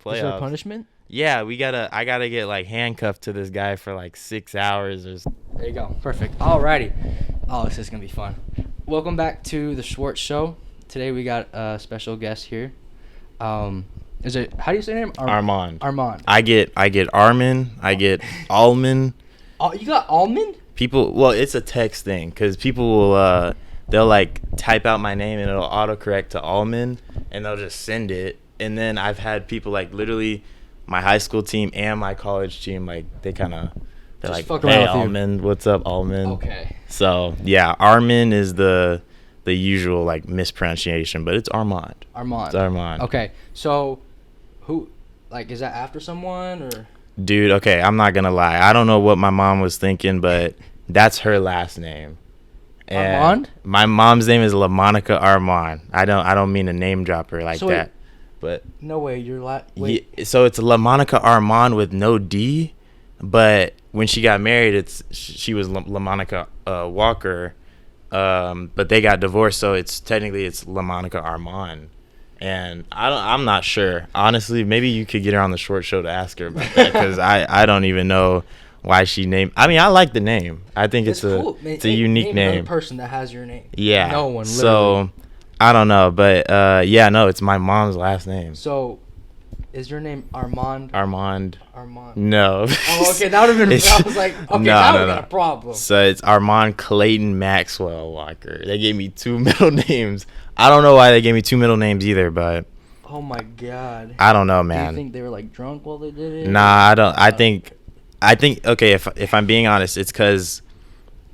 playoffs. Is there a punishment? Yeah, I gotta get like handcuffed to this guy for like 6 hours or. There you go. Perfect. Alrighty. Oh, this is gonna be fun. Welcome back to the Schwartz Show. Today we got a special guest here. Is it, how do you say your name? Armond. Armond. I get Armond. I get Almond. Oh, you got almond? People, well, it's a text thing because people will they'll like type out my name and it'll autocorrect to Almond and they'll just send it. And then I've had people like literally my high school team and my college team, like they're Just like, fuck around hey with you. Almond, what's up Almond? Okay. So yeah, Armond is the usual like mispronunciation, but it's Armond. Armond. It's Armond. Okay. So, who, like, is that after someone or? Dude, okay, I'm not gonna lie. I don't know what my mom was thinking, but that's her last name. And Armond? My mom's name is LaMonica Armond. I don't mean to name drop her like So that. But No way. Wait. yeah, so it's LaMonica Armond with no D, but when she got married, she was LaMonica Walker, but they got divorced, so it's LaMonica Armond. And I'm not sure. Honestly, maybe you could get her on the Short Show to ask her about that because I don't even know why she named. I mean, I like the name. I think it's cool. it's a unique name. name. Another person that has your name. Yeah. No one. Literally. So I don't know, but yeah, no, it's my mom's last name. So, is your name Armond? Armond. Armond. No. Oh, okay. That would have been. I was like, okay, now we got a problem. So it's Armond Clayton Maxwell Walker. They gave me 2 middle names. I don't know why they gave me 2 middle names either, but Oh my god. I don't know, Do man. you think they were like drunk while they did it? Nah, I don't. I think okay. If I'm being honest, it's because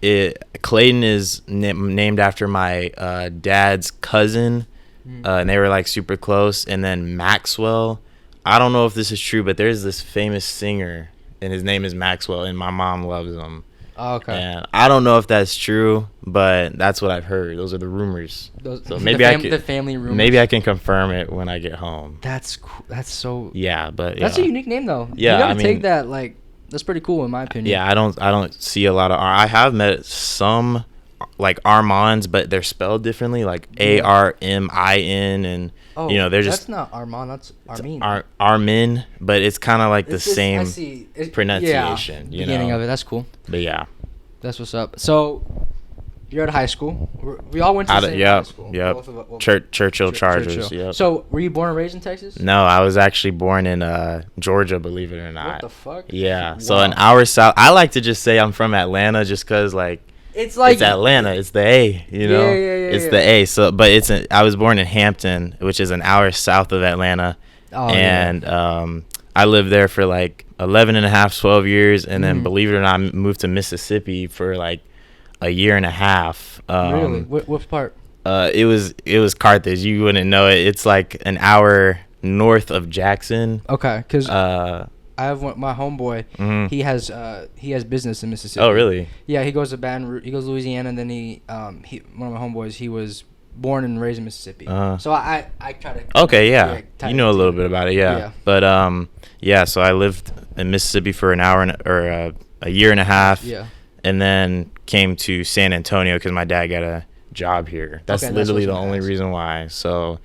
Clayton is named after my dad's cousin, and they were like super close. And then Maxwell, I don't know if this is true, but there's this famous singer, and his name is Maxwell, and my mom loves him. Oh, okay. And I don't know if that's true, but that's what I've heard. Those are the rumors. So maybe the family rumors. Maybe I can confirm it when I get home. That's cool. That's so. Yeah, but That's a unique name though. Yeah, you gotta I mean, take that like. That's pretty cool in my opinion. Yeah, I don't see a lot of. I have met some like Armands, but they're spelled differently, like Armin, and Oh, they're that's just not Armand. That's Armin. Armin, but it's kind of like the It's just- I same see. pronunciation. Yeah, beginning of it. That's cool. But yeah. That's what's up. So, you're at high school. We all went to the same high school. Yep. Both of us- well, Churchill Chargers. Churchill. Yep. So, were you born and raised in Texas? No, I was actually born in Georgia, believe it or not. What the fuck? Yeah. So Wow. an hour south. I like to just say I'm from Atlanta, just cause like It's like it's Atlanta. It's the A. You know. Yeah, It's the A. So, but I was born in Hampton, which is an hour south of Atlanta, Oh, and I lived there for like 11 and a half, 12 years, and then believe it or not, I moved to Mississippi for like a year and a half. Really? What part? It was Carthage. You wouldn't know it. It's like an hour north of Jackson. Okay, because I have my homeboy. Mhm. He has business in Mississippi. Oh, really? Yeah, he goes to Baton Rouge. He goes to Louisiana, and then one of my homeboys. He was born and raised in Mississippi. So I try to. Okay, yeah. tie You it know a little together. bit about it, yeah. Yeah. But yeah. So I lived in Mississippi for an hour or a year and a half. Yeah. And then came to San Antonio because my dad got a job here. That's Okay, literally that's the what only I asked. reason why. So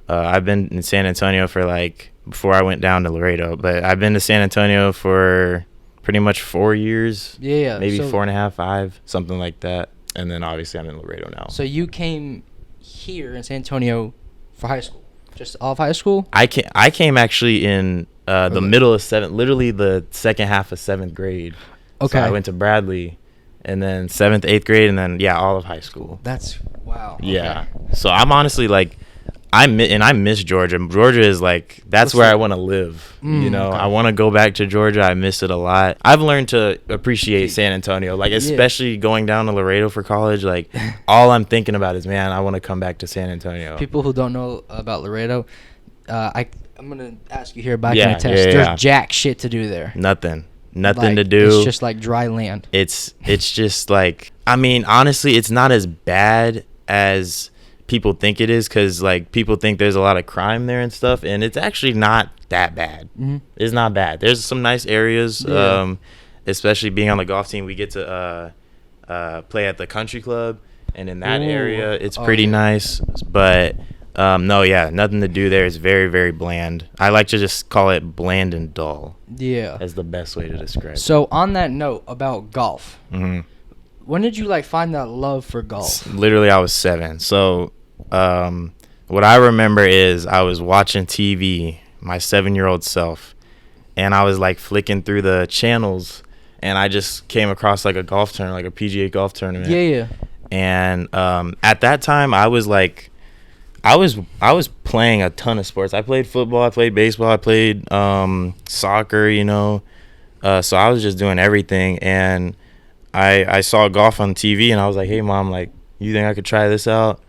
I've been in San Antonio for like before I went down to Laredo, but I've been to San Antonio for pretty much 4 years. Yeah. Maybe so, 4.5, 5, something like that. And then obviously I'm in Laredo now. So you came here in San Antonio for high school, just all of high school. I came actually in the middle of literally the second half of 7th grade. Okay. So I went to Bradley, and then 7th, 8th grade, and then all of high school. That's wow. Yeah. So I'm honestly like, I miss Georgia. Georgia is like that's where I want to live. Okay. I want to go back to Georgia. I miss it a lot. I've learned to appreciate San Antonio, like especially going down to Laredo for college. Like all I'm thinking about is, man, I want to come back to San Antonio. People who don't know about Laredo, I'm gonna ask you here back in Yeah, the test. yeah, There's yeah. jack shit to do there. Nothing Like, to do. It's just like dry land. It's just like, I mean, honestly, it's not as bad as people think it is, because like people think there's a lot of crime there and stuff, and it's actually not that bad. It's not bad. There's some nice areas. Especially being on the golf team, we get to play at the country club, and in that area it's pretty nice. But No, yeah, nothing to do there. It's very, very bland. I like to just call it bland and dull. Yeah. That's the best way to describe it. So on that note about golf, Mm-hmm. when did you like find that love for golf? Literally, I was 7. So, what I remember is I was watching TV, my 7-year-old self, and I was like flicking through the channels, and I just came across like a golf tournament, like a PGA golf tournament. Yeah. And at that time, I was like, I was playing a ton of sports. I played football, I played baseball, I played soccer, you know. So I was just doing everything, and I saw golf on TV, and I was like, hey, Mom, like, you think I could try this out?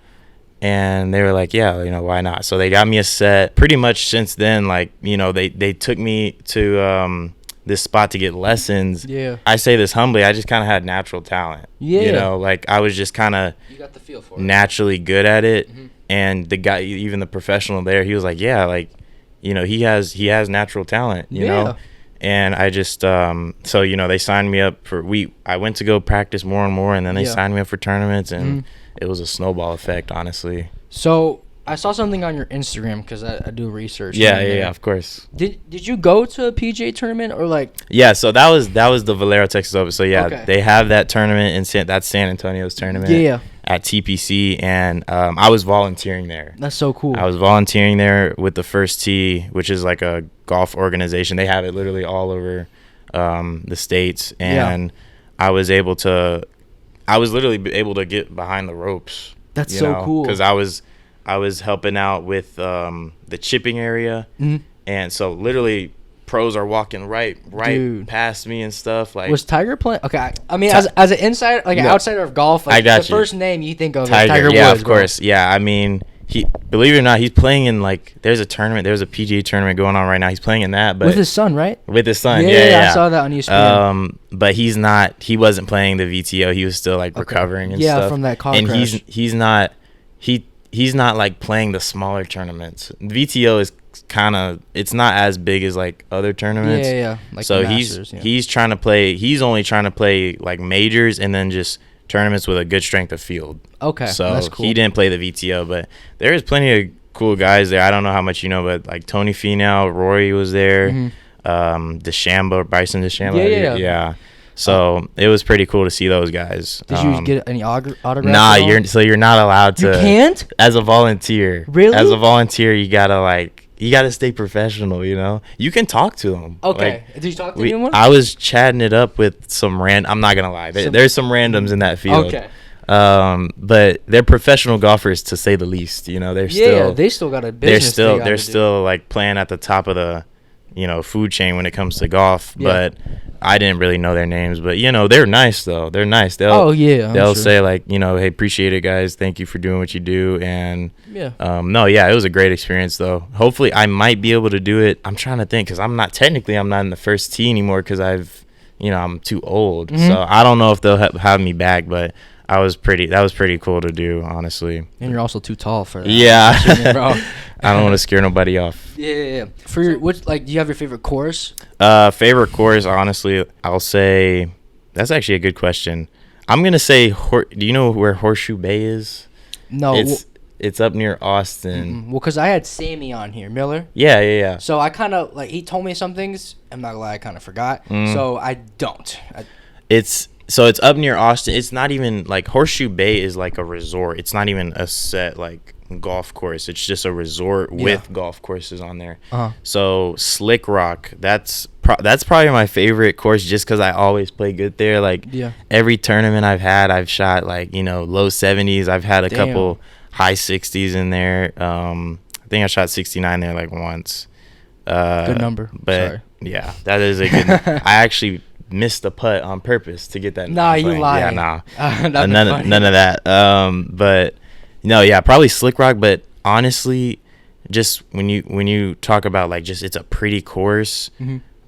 And they were like, yeah, you know, why not? So they got me a set. Pretty much since then, like, you know, they took me to this spot to get lessons. Yeah. I say this humbly, I just kind of had natural talent. Yeah. You know, like, I was just kind of You got the feel for it. naturally good at it. Mhm. And the guy, even the professional there, he was like, yeah, like, you know, he has natural talent, you know. And I just so, you know, they signed me up for I went to go practice more and more, and then they signed me up for tournaments, and it was a snowball effect, honestly. So I saw something on your Instagram because I do research. Yeah, of course. Did you go to a PGA tournament or like? Yeah, so that was the Valero Texas Open. So yeah, Okay. they have that tournament in that's San Antonio's tournament. Yeah. At TPC, and I was volunteering there. That's so cool. I was volunteering there with the First Tee, which is like a golf organization. They have it literally all over the states, and I was literally able to get behind the ropes. That's so cool. Because I was helping out with the chipping area, and so literally pros are walking right Dude. past me and stuff. Like, was Tiger playing? Okay, I mean, as an insider, like an No. outsider of golf, like I got the you. first name you think of Tiger, is Tiger yeah, Woods. of course. Yeah, I mean, he, believe it or not, he's playing in, like, there's a PGA tournament going on right now. He's playing in that, but with his son, right? with his son. Yeah, Yeah. I saw that on ESPN. But he wasn't playing the VTO. He was still like recovering and stuff. Yeah, from that car and crash. he's not like playing the smaller tournaments. VTO is kind of, it's not as big as like other tournaments. Yeah. Like So the Masters, he's only trying to play like majors and then just tournaments with a good strength of field. Okay, So that's cool. he didn't play the VTO, but there is plenty of cool guys there. I don't know how much you know, but like Tony Finau, Rory was there, Bryson DeChambeau. Yeah. So it was pretty cool to see those guys. Did you get any autographs? Nah, you're not allowed to. You can't? As a volunteer. Really? As a volunteer, you gotta stay professional. You know, you can talk to them. Okay. Did you talk to anyone? I was chatting it up with some I'm not gonna lie. There's some randoms in that field. Okay. But they're professional golfers to say the least. You know, they still got a business. they're still like playing at the top of the, you know, food chain when it comes to golf. Yeah. But I didn't really know their names. But you know, they're nice though. They're nice. I'm They'll sure. say like, you know, hey, appreciate it, guys. Thank you for doing what you do. And Yeah. it was a great experience though. Hopefully, I might be able to do it. I'm trying to think because I'm not in the First Tee anymore because I'm too old. So I don't know if they'll have me back, but. That was pretty cool to do, honestly. And you're also too tall for that. Yeah. Bro. I don't want to scare nobody off. Yeah. For your, do you have your favorite course? Favorite course, honestly, I'll say that's actually a good question. I'm gonna say, do you know where Horseshoe Bay is? No. It's up near Austin. Well, because I had Sammy on here, Miller. Yeah. So I kind of he told me some things. I'm not gonna lie, I kind of forgot. So I don't. So it's up near Austin. It's not even like Horseshoe Bay is like a resort. It's not even a set like golf course. It's just a resort with golf courses on there. So Slick Rock, that's probably my favorite course just because I always play good there. Like every tournament I've had, I've shot like, you know, low 70s. I've had a couple high 60s in there. I think I shot 69 there like once. Good number. But Sorry. Yeah, that is a good. I actually missed a putt on purpose to get that. Nah, you lying. Yeah, nah. None of that. But no, yeah, probably Slick Rock. But honestly, just when you talk about like just it's a pretty course,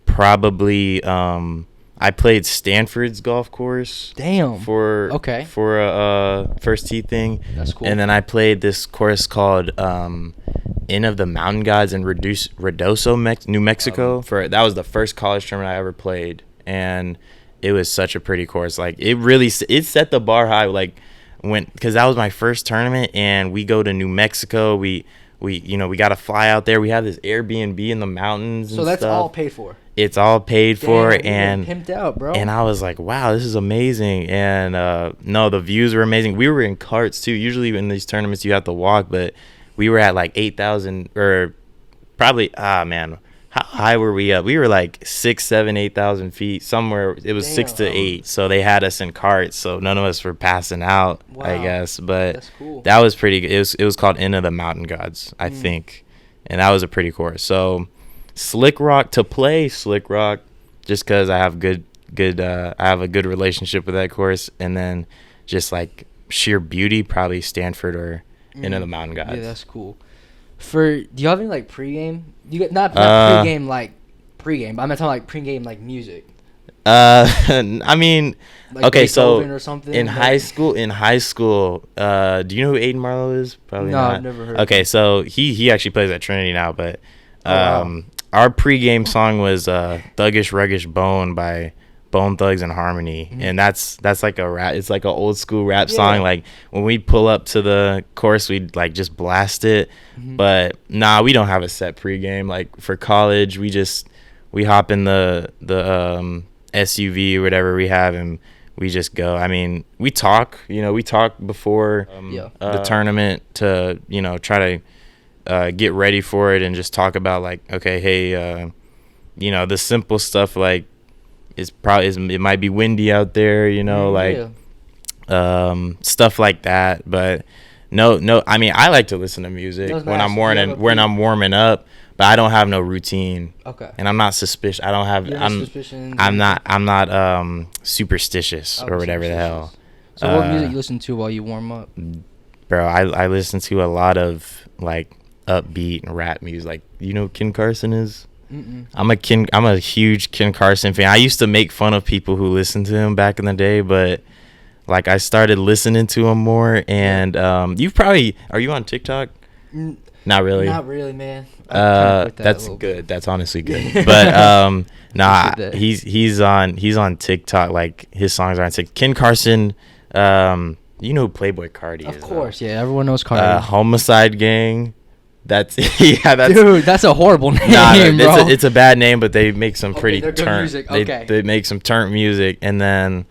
probably I played Stanford's golf course. Damn. For a First Tee thing. That's cool. And then I played this course called Inn of the Mountain Gods in Ruidoso, New Mexico. That was the first college tournament I ever played. And it was such a pretty course. Like it set the bar high. Like went, because that was my first tournament, and we go to New Mexico. We got to fly out there. We have this Airbnb in the mountains. So that's all paid for. It's all paid for, and pimped out, bro. And I was like, wow, this is amazing. And no, the views were amazing. We were in carts too. Usually in these tournaments you have to walk, but we were at like 8,000, or probably how high were we up? We were like 6, 7, 8,000 feet somewhere. It was 6 to 8. So they had us in carts, so none of us were passing out. Wow. I guess, but that's cool. That was pretty good. It was called Into the Mountain Gods, I think, and that was a pretty course. So Slick Rock, to play Slick Rock, just because I have I have a good relationship with that course, and then just like sheer beauty, probably Stanford or Into the Mountain Gods. Yeah, that's cool. Do you have any like pregame? You get not pregame like pregame, but I'm not talking like pregame like music. I mean, like okay, Beethoven so or something, in high school, do you know who Aiden Marlowe is? Probably no, not. I've never heard. Okay, so he actually plays at Trinity now, but wow. Our pregame song was "Thuggish Ruggish Bone" by Bone Thugs and Harmony, and that's like a rap. It's like an old school rap song. Like when we pull up to the course, we'd like just blast it. But nah, we don't have a set pregame. Like for college, we hop in the SUV or whatever we have, and we just go. I mean, we talk before the tournament to try to get ready for it, and just talk about like, okay, hey, the simple stuff like it might be windy out there, stuff like that. But no, I mean, I like to listen to music when I'm warming up, but I don't have no routine. Okay. And I'm not suspicious. I'm not superstitious or whatever the hell. So what music you listen to while you warm up? Bro, I listen to a lot of like upbeat and rap music. Like, you know who Ken Carson is? Mm-mm. I'm a huge Ken Carson fan. I used to make fun of people who listened to him back in the day, but like I started listening to him more. And are you on TikTok? Not really. Not really, man. That's good. That's honestly good. But he's on TikTok. Like his songs are on TikTok. Ken Carson, you know who Playboy Cardi is? Of course, yeah. Everyone knows Cardi. Homicide Gang. That's dude. That's a horrible name, bro. It's a bad name, but they make some pretty turnt music. Okay. They make some turnt music, and then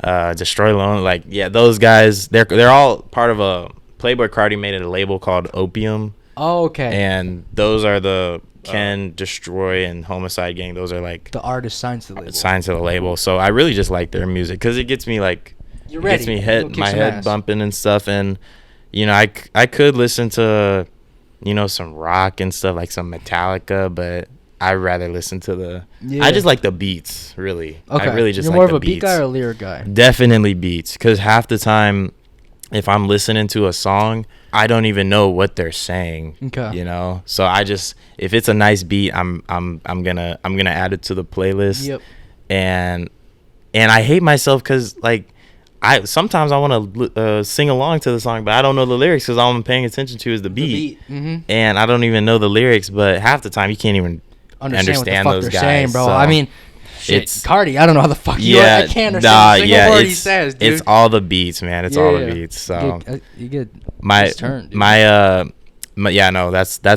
Destroy Lonely. Like, yeah, those guys. They're all part of a Playboy Cardi made a label called Opium. Oh, okay. And those are the Ken, Destroy, and Homicide Gang. Those are like the artist signed to the label. Signed to the label. So I really just like their music because it gets me like, you're ready. Gets me my head bumping and stuff. And I could listen to some rock and stuff, like some Metallica, but I'd rather listen to I just like the beats, really. Okay. I really just You're like more the of a beat beats. guy or a lyric guy? Definitely beats, because half the time, if I'm listening to a song, I don't even know what they're saying. Okay. So if it's a nice beat, I'm gonna add it to the playlist. Yep. And I hate myself because like sometimes I want to sing along to the song, but I don't know the lyrics because all I'm paying attention to is the beat. Mm-hmm. And I don't even know the lyrics, but half the time you can't even understand what the fuck those they're guys. saying, bro. So I mean, shit, Cardi, I don't know how the fuck I can't understand a single word he says, dude. It's all the beats, man. It's all the beats. So you get that's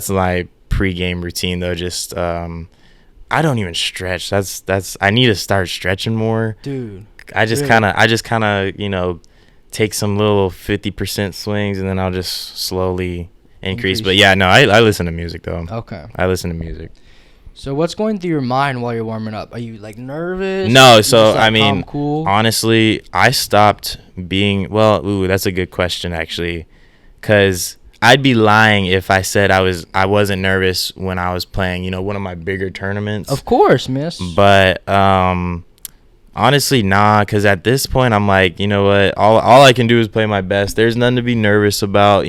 my pregame routine though. Just I don't even stretch. That's I need to start stretching more, dude. I just kind of take some little 50% swings, and then I'll just slowly increase. But yeah, no, I listen to music though. Okay. I listen to music. So what's going through your mind while you're warming up? Are you like nervous? No, so I mean, cool? Honestly, I stopped being. Well, that's a good question actually, because I'd be lying if I said I wasn't nervous when I was playing, one of my bigger tournaments. Of course, miss. But honestly, nah, because at this point, I'm like, you know what? All I can do is play my best. There's nothing to be nervous about,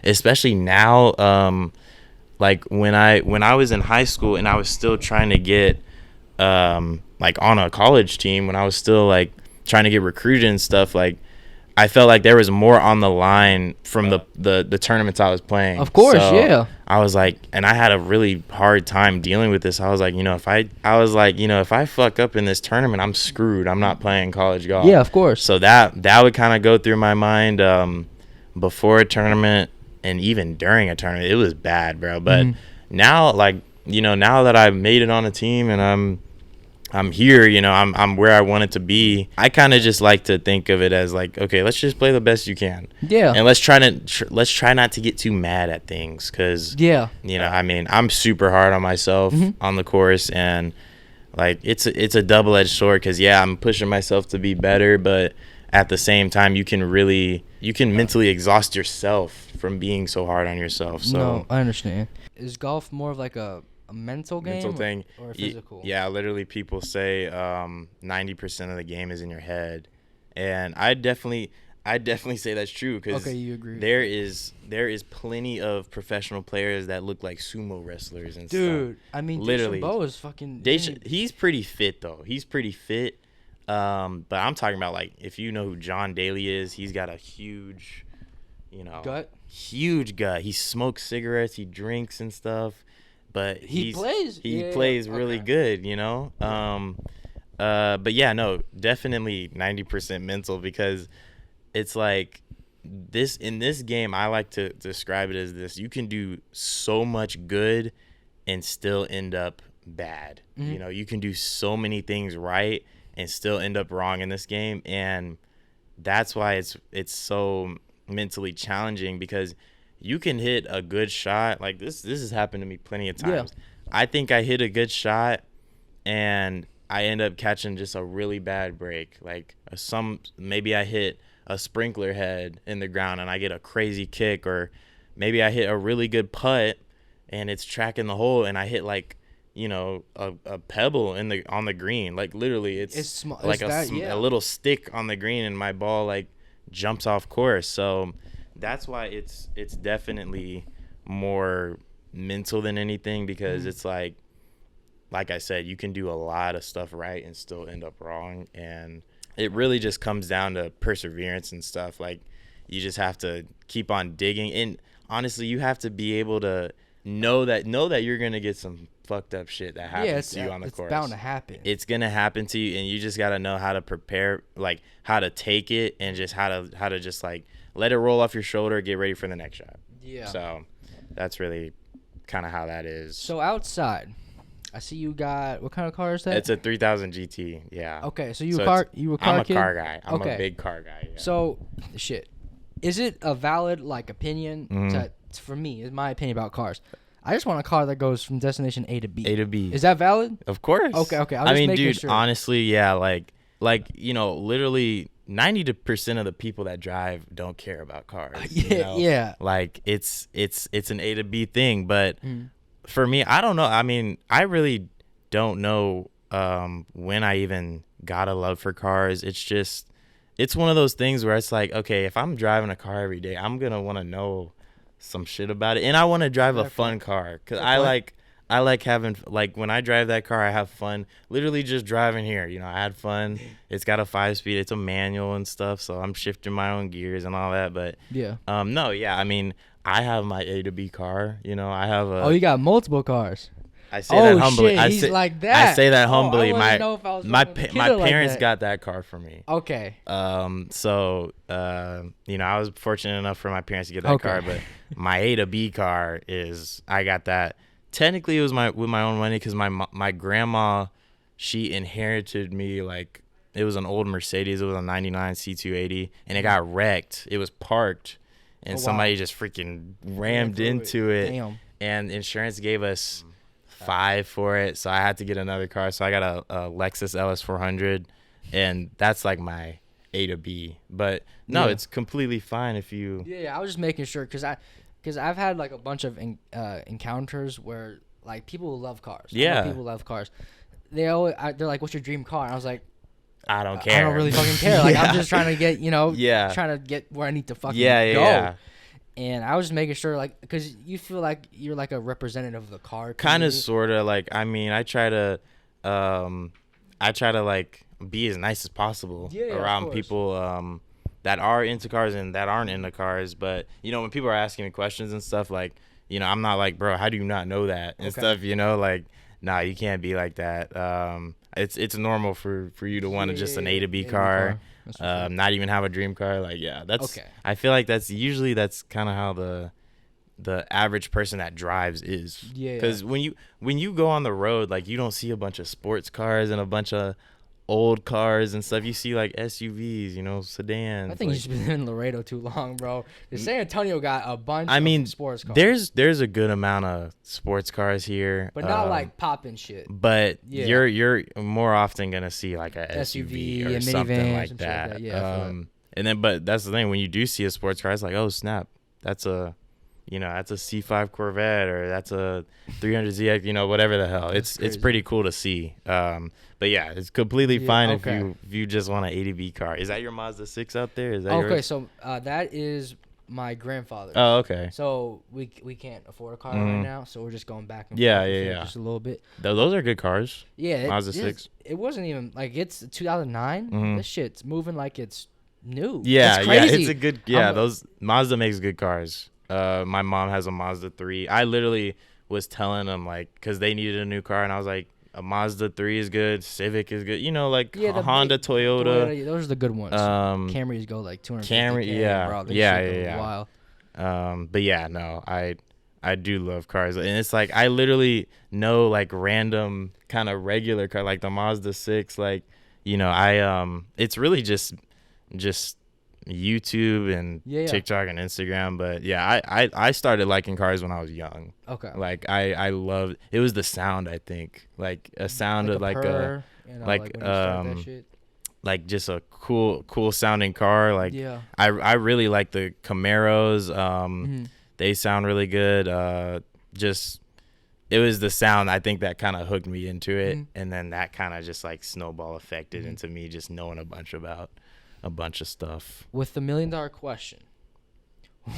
especially now. Like when I was in high school and I was still trying to get like on a college team, when I was still like trying to get recruited and stuff, like I felt like there was more on the line from the tournaments I was playing. Of course, so yeah. I was like, and I had a really hard time dealing with this. I was like, if I fuck up in this tournament, I'm screwed. I'm not playing college golf. Yeah, of course. So that would kind of go through my mind before a tournament and even during a tournament. It was bad, bro. But now, now that I've made it on a team and I'm here, I'm where I want it to be. I kind of just like to think of it as like, okay, let's just play the best you can. Yeah. And let's try not to get too mad at things, because I'm super hard on myself on the course, and like it's a double-edged sword, because I'm pushing myself to be better, but at the same time you can mentally exhaust yourself from being so hard on yourself. So no, I understand. Is golf more of like a mental game thing or physical? Yeah, literally people say 90% of the game is in your head, and I definitely say that's true, because okay, you agree. There is plenty of professional players that look like sumo wrestlers and dude, stuff. I mean, literally, Bo is fucking. He's pretty fit though. He's pretty fit. But I'm talking about, like, if you know who John Daly is, he's got a huge, gut. Huge gut. He smokes cigarettes. He drinks and stuff. But he plays really good, but yeah, no, definitely 90% mental, because it's like in this game, I like to describe it as this: you can do so much good and still end up bad. You can do so many things right and still end up wrong in this game, and that's why it's so mentally challenging, because you can hit a good shot. Like this has happened to me plenty of times. Yeah. I think I hit a good shot and I end up catching just a really bad break. Like maybe I hit a sprinkler head in the ground and I get a crazy kick, or maybe I hit a really good putt and it's tracking the hole and I hit like, a pebble on the green. Like literally it's like a little stick on the green and my ball like jumps off course. So that's why it's definitely more mental than anything, because it's like I said, you can do a lot of stuff right and still end up wrong, and it really just comes down to perseverance and stuff. Like, you just have to keep on digging, and honestly, you have to be able to know that you're gonna get some fucked up shit that happens to you on the course. It's bound to happen. It's gonna happen to you, and you just gotta know how to prepare, like how to take it, and just how to just like let it roll off your shoulder, get ready for the next shot. Yeah. So that's really kind of how that is. So outside, I see you got, what kind of car is that? It's a 3000 GT. Yeah. Okay, so you a car kid? I'm a car guy. I'm a big car guy. Yeah. So, is it a valid opinion? For me, is my opinion about cars. I just want a car that goes from destination A to B. A to B. Is that valid? Of course. Okay. I mean, dude, honestly, yeah, like literally 90% of the people that drive don't care about cars. Yeah. Like it's an A to B thing, but for me, I don't know. I mean, I really don't know when I even got a love for cars. It's one of those things where it's like, okay, if I'm driving a car every day, I'm gonna want to know some shit about it, and I want to drive a fun car, because I like having, like, when I drive that car, I have fun literally just driving here. I had fun. It's got a 5-speed, it's a manual and stuff, so I'm shifting my own gears and all that. But I mean, I have my A to B car. I have a you got multiple cars. I say that humbly. Shit, he's like that. I say that humbly. My parents got that car for me. Okay. So I was fortunate enough for my parents to get that car, but my A to B car is, I got that. Technically, it was with my own money, because my grandma, she inherited me, like, it was an old Mercedes. It was a 99 C280, and it got wrecked. It was parked, and somebody just freaking rammed into it. Damn. And insurance gave us $5 for it, so I had to get another car. So I got a Lexus LS400, and that's like my A to B. But no, it's completely fine if you. Yeah, I was just making sure, because I've had like a bunch of encounters where like people who love cars. Yeah, people love cars. They're like, "What's your dream car?" And I was like, I don't care. I don't really fucking care. Like, I'm just trying to get, trying to get where I need to fucking go. Yeah. And I was just making sure, like, because you feel like you're like a representative of the car community. Kind of, sort of. Like, I mean, I try to like be as nice as possible around people that are into cars and that aren't into cars. But you know, when people are asking me questions and stuff, like, you know, I'm not like, bro, how do you not know that and stuff? You know, like, nah, you can't be like that. It's normal for you to want just an A to B car, not even have a dream car. Like, yeah, that's okay. I feel like that's kind of how the average person that drives is. Because when you go on the road, like, you don't see a bunch of sports cars and a bunch of old cars and stuff. You see like SUVs, you know, sedans. I think you've been in Laredo too long, bro. San Antonio got a bunch of sports cars. There's a good amount of sports cars here, but not like popping shit. But you're more often gonna see like a SUV or something like that. And then, but that's the thing, when you do see a sports car, it's like, oh snap, that's a C5 Corvette, or that's a 300ZX, you know, whatever the hell. It's pretty cool to see. But yeah, it's completely fine if you just want an A to B car. Is that your Mazda 6 out there? Is that yours? So that is my grandfather's. Oh, okay. So we can't afford a car right now, so we're just going back and forth just a little bit. Those are good cars. Yeah, Mazda 6. It wasn't even like, it's 2009. This shit's moving like it's new. Yeah, it's a good. Yeah, those Mazda makes good cars. My mom has a Mazda 3. I literally was telling them, like, because they needed a new car, and I was like, a Mazda 3 is good, Civic is good, you know, like a Honda, Toyota. Those are the good ones. Camrys go like 250. Wild. But yeah, no, I do love cars, and it's like, I literally know like random kind of regular car, like the Mazda 6, like, you know, it's really just YouTube and TikTok and Instagram. But yeah, I started liking cars when I was young. Okay. Like I loved, it was the sound, I think, like a sound of like like just a cool sounding car. Like I really like the Camaros. They sound really good. Just, it was the sound, I think, that kind of hooked me into it, and then that kind of just like snowball affected into me just knowing a bunch of stuff. With the $1 million question,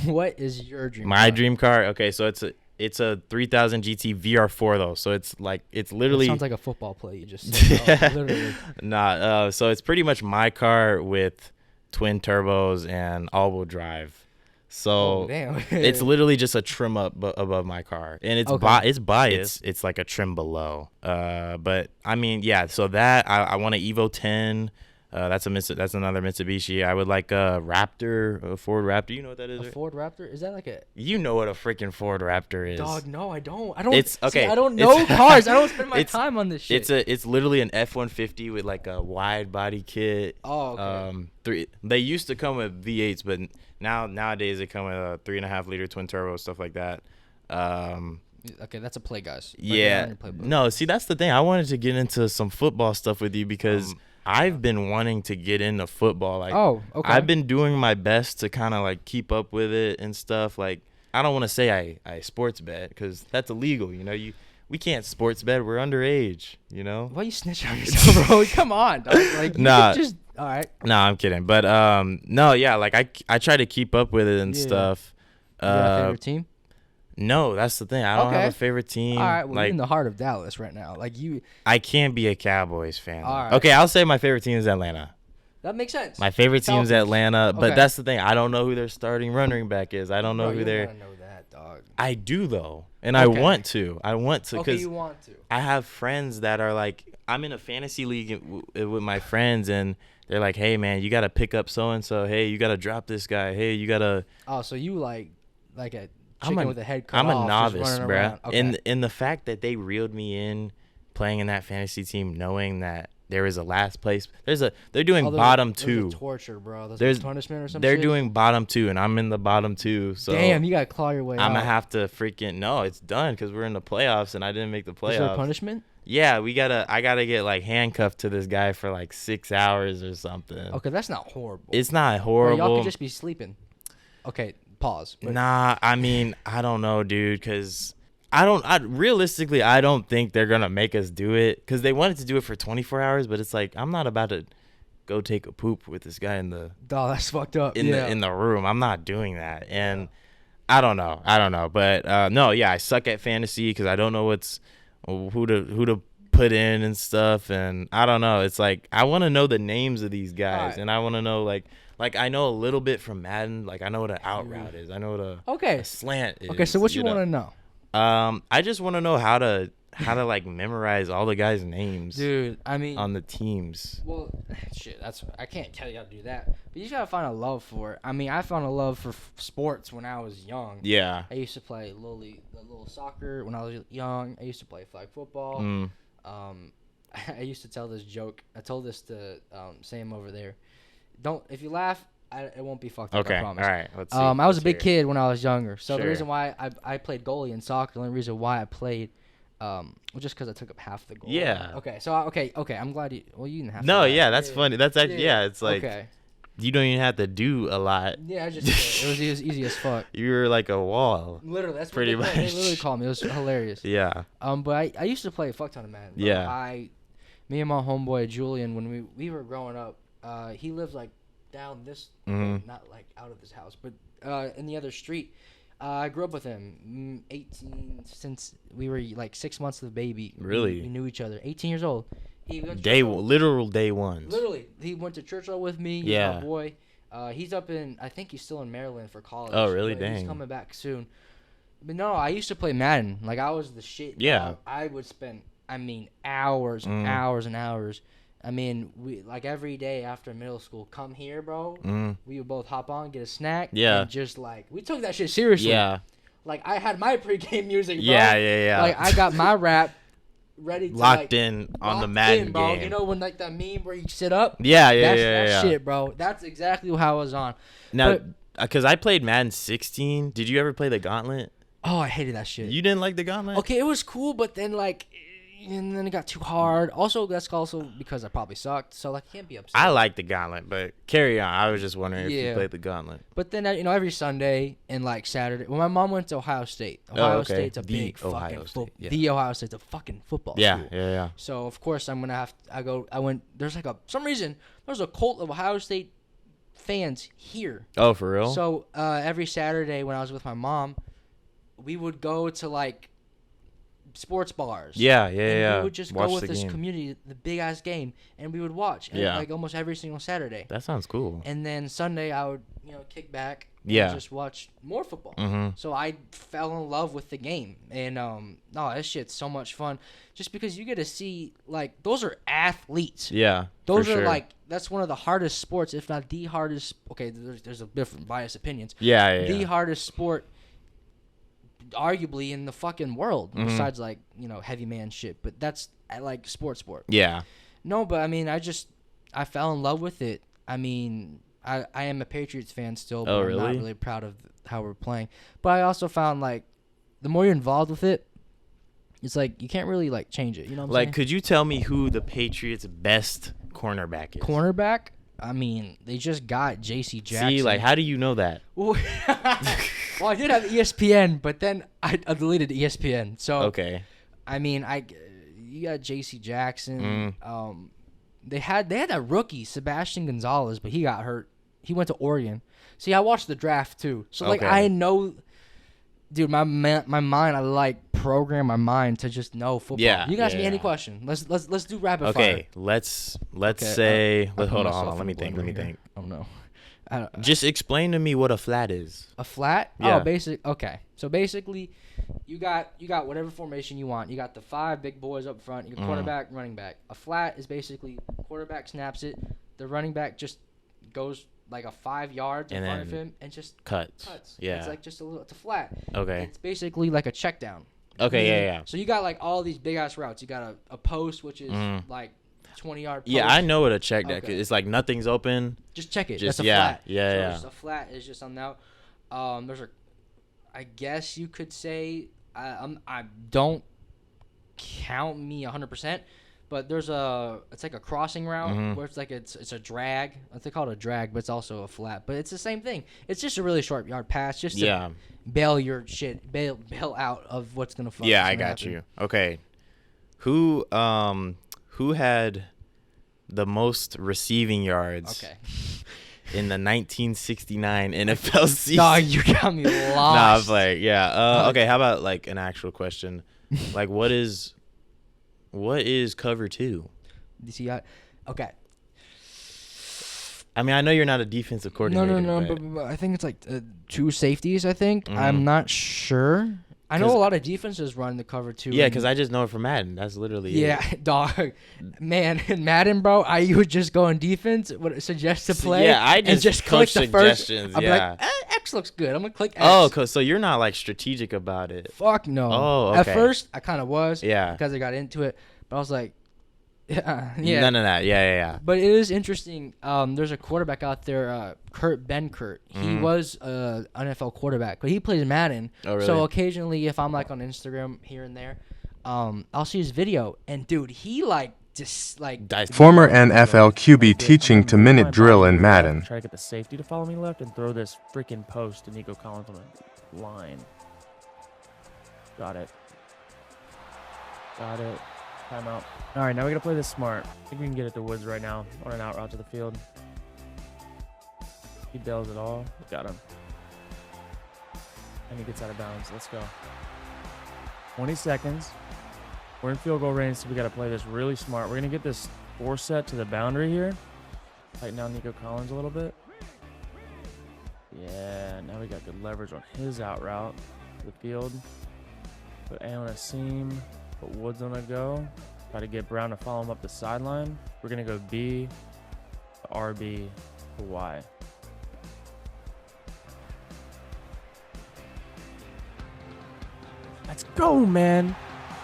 what is your dream car? Dream car? Okay, so it's a 3000 GT VR4 though. So it's literally, that sounds like a football play you just said. Literally. Nah, so it's pretty much my car with twin turbos and all-wheel drive. So it's literally just a trim up above my car, and it's biased. It's like a trim below. But I mean, yeah. So that I want an Evo 10. That's another Mitsubishi. I would like a Raptor, a Ford Raptor. You know what that is? A Ford Raptor? Is that like a? You know what a freaking Ford Raptor is? Dog, no, I don't. It's okay. See, I don't know cars. I don't spend my time on this shit. It's literally an F-150 with like a wide body kit. Oh, okay. They used to come with V8s, but nowadays they come with a 3.5 liter twin turbo, stuff like that. Okay, that's a play, guys. Yeah. No, see, that's the thing. I wanted to get into some football stuff with you because I've been wanting to get into football. Like, I've been doing my best to kind of like keep up with it and stuff. Like, I don't want to say I sports bet because that's illegal. You know, we can't sports bet. We're underage. You know. Why you snitch on yourself, bro? Come on, dog. Like, just all right. Nah, I'm kidding. But no, yeah. Like I try to keep up with it and stuff. You got a favorite team? No, that's the thing. I don't have a favorite team. All right, well, you're in the heart of Dallas right now. Like, I can't be a Cowboys fan. All right. Okay, I'll say my favorite team is Atlanta. That makes sense. My favorite team is Atlanta, but that's the thing. I don't know who their starting running back is. I don't know who their. I don't know that, dog. I do though, and I want to. Okay, you want to. I have friends that are like, I'm in a fantasy league with my friends, and they're like, "Hey, man, you got to pick up so and so. Hey, you got to drop this guy. Hey, you got to." Oh, so you like a chicken with a head cut I'm off, a novice, bruh. Okay. And the fact that they reeled me in playing in that fantasy team, knowing that there is a last place. They're doing bottom two. There's torture, bro. There's punishment or something. They're doing bottom two, and I'm in the bottom two. So damn, you gotta claw your way out. I'm gonna have to no, it's done because we're in the playoffs, and I didn't make the playoffs. Is there a punishment? Yeah, I gotta get like handcuffed to this guy for like 6 hours or something. Okay, that's not horrible. It's not horrible. Or y'all could just be sleeping. Okay, pause. Nah, I mean, I don't know, dude, because realistically, I don't think they're gonna make us do it because they wanted to do it for 24 hours, but it's like, I'm not about to go take a poop with this guy in the. Oh, that's fucked up. In the room, I'm not doing that, and I don't know, but no, yeah, I suck at fantasy because I don't know who to put in and stuff, and I don't know. It's like I want to know the names of these guys, and I want to know like Like, I know a little bit from Madden. Like, I know what an out route is. I know what a slant is. Okay, so what you want to know? I just want to know how to like memorize all the guys' names. Dude, I mean, on the teams. Well, shit, I can't tell you how to do that. But you just gotta find a love for it. I mean, I found a love for sports when I was young. Yeah. I used to play little soccer when I was young. I used to play flag football. I used to tell this joke. I told this to Sam over there. If you laugh, it won't be fucked up. Okay. I promise. All right. Let's see. I was a big kid when I was younger. So Sure. the reason why I played goalie in soccer, the only reason why I played, well, just because I took up half the goal. Yeah. Okay. So okay. I'm glad you. Well, you didn't have. No. to Yeah. That's funny. That's actually. Yeah. It's like. Okay. You don't even have to do a lot. Yeah. It was easy as fuck. You're like a wall. Literally, that's pretty what much. They literally called me. It was hilarious. Yeah. But I used to play a fuck ton of Madden. Bro. Yeah. Me and my homeboy Julian, when we were growing up, he lived like down this, not like out of this house, but in the other street. I grew up with him, 18 since we were like 6 months of the baby. Really? We knew each other. 18 years old. He went Literal day ones. Literally, he went to Churchill with me. He's Yeah. my boy. He's up in. I think he's still in Maryland for college. Oh, really? But Dang. He's coming back soon. But no, I used to play Madden. Like I was the shit. Yeah. I would spend. I mean, hours and hours and hours. I mean, we like every day after middle school, come here, bro. We would both hop on, get a snack. Yeah. And just like we took that shit seriously. Yeah. Like I had my pregame music, bro. Yeah. Like I got my rap ready to locked in on the Madden bro. game. You know when like that meme where you sit up? Yeah. That's shit, bro. That's exactly how I was on. Now, because I played Madden 16. Did you ever play the Gauntlet? Oh, I hated that shit. You didn't like the Gauntlet? Okay, it was cool, but then like, and then it got too hard. Also, that's also because I probably sucked, so like, I can't be upset. I like the Gauntlet, but carry on. I was just wondering if you played the Gauntlet. But then every Sunday and like Saturday, when my mom went to Ohio State. Ohio State's a big fucking football. The Ohio State's a fucking football school. Yeah. So of course I'm gonna have to. I went. There's like some reason there's a cult of Ohio State fans here. Oh, for real? So every Saturday when I was with my mom, we would go to like sports bars. Yeah. We would just watch go with the this game. community, the big ass game, and we would watch. And like almost every single Saturday. That sounds cool. And then Sunday I would kick back. Yeah. And just watch more football. Mm-hmm. So I fell in love with the game, and this shit's so much fun. Just because you get to see like those are athletes. Yeah. Those are like that's one of the hardest sports, if not the hardest. Okay, there's a different biased opinions. Yeah. The hardest sport, arguably in the fucking world, besides like heavy man shit. But that's like sport. Yeah. No, but I mean, I fell in love with it. I mean, I am a Patriots fan still, but I'm not really proud of how we're playing. But I also found like the more you're involved with it, it's like you can't really like change it. You know what I'm saying? Like, could you tell me who the Patriots' best cornerback is? Cornerback? I mean, they just got J.C. Jackson. See, like, how do you know that? Well, I did have ESPN, but then I deleted ESPN. So Okay. I mean, you got J.C. Jackson. They had that rookie Sebastian Gonzalez, but he got hurt. He went to Oregon. See, I watched the draft too, so like I know, dude. My mind, I like program my mind to just know football. Yeah, you can ask me any question. Let's do rapid fire. Okay, let's say. Hold on. Let me think. Oh no. Just explain to me what a flat is. A flat? Yeah. Oh, okay. So basically, you got whatever formation you want. You got the 5 big boys up front. You got quarterback, running back. A flat is basically quarterback snaps it. The running back just goes like a 5 yards in front of him and just cuts. Yeah. It's like just it's a flat. Okay. It's basically like a check down. Okay. Yeah. So you got like all these big ass routes. You got a post, which is like 20-yard post. Yeah, I know what a check deck is. It's like nothing's open. Just check it. That's a flat. Yeah. So a flat is just on out. I guess you could say I don't count me 100%, but it's like a crossing route where it's like it's a drag. They call it a drag, but it's also a flat. But it's the same thing. It's just a really short yard pass, just to bail your shit, bail out of what's gonna fuck. Yeah, I got you. Okay, who had the most receiving yards? Okay. In the 1969 NFL season. Dog, you got me lost. Nah, I was like, yeah. Okay, how about like an actual question? Like, what is cover 2? Okay. I mean, I know you're not a defensive coordinator. No. But I think it's like 2 safeties. I think I'm not sure. I know a lot of defenses run the cover 2. Yeah, because I just know it from Madden. That's literally it. Dog. Man, in Madden, bro, I would just go on defense, would suggest to play. Yeah, I and just click click the first. suggestions. I'll be like, X looks good. I'm gonna click X. Oh, so you're not like strategic about it. Fuck no. Oh, okay. At first, I kind of was. Yeah. Because I got into it, but I was like, yeah. None of that. Yeah. But it is interesting. There's a quarterback out there, Kurt Benkert. He was an NFL quarterback, but he plays Madden. Oh, really? So occasionally, if I'm like on Instagram here and there, I'll see his video, and dude, he Former NFL QB teaching to minute drill in Madden. Try to get the safety to follow me left and throw this freaking post to Nico Collins on the line. Got it. Timeout. All right, now we got to play this smart. I think we can get it to Woods right now on an out route to the field. He bails it all. Got him. And he gets out of bounds. Let's go. 20 seconds. We're in field goal range, so we got to play this really smart. We're going to get this 4 set to the boundary here. Tighten down Nico Collins a little bit. Yeah, now we got good leverage on his out route to the field. Put A on a seam. Put Woods on a go. Try to get Brown to follow him up the sideline. We're going to go B to RB to Y. Let's go, man.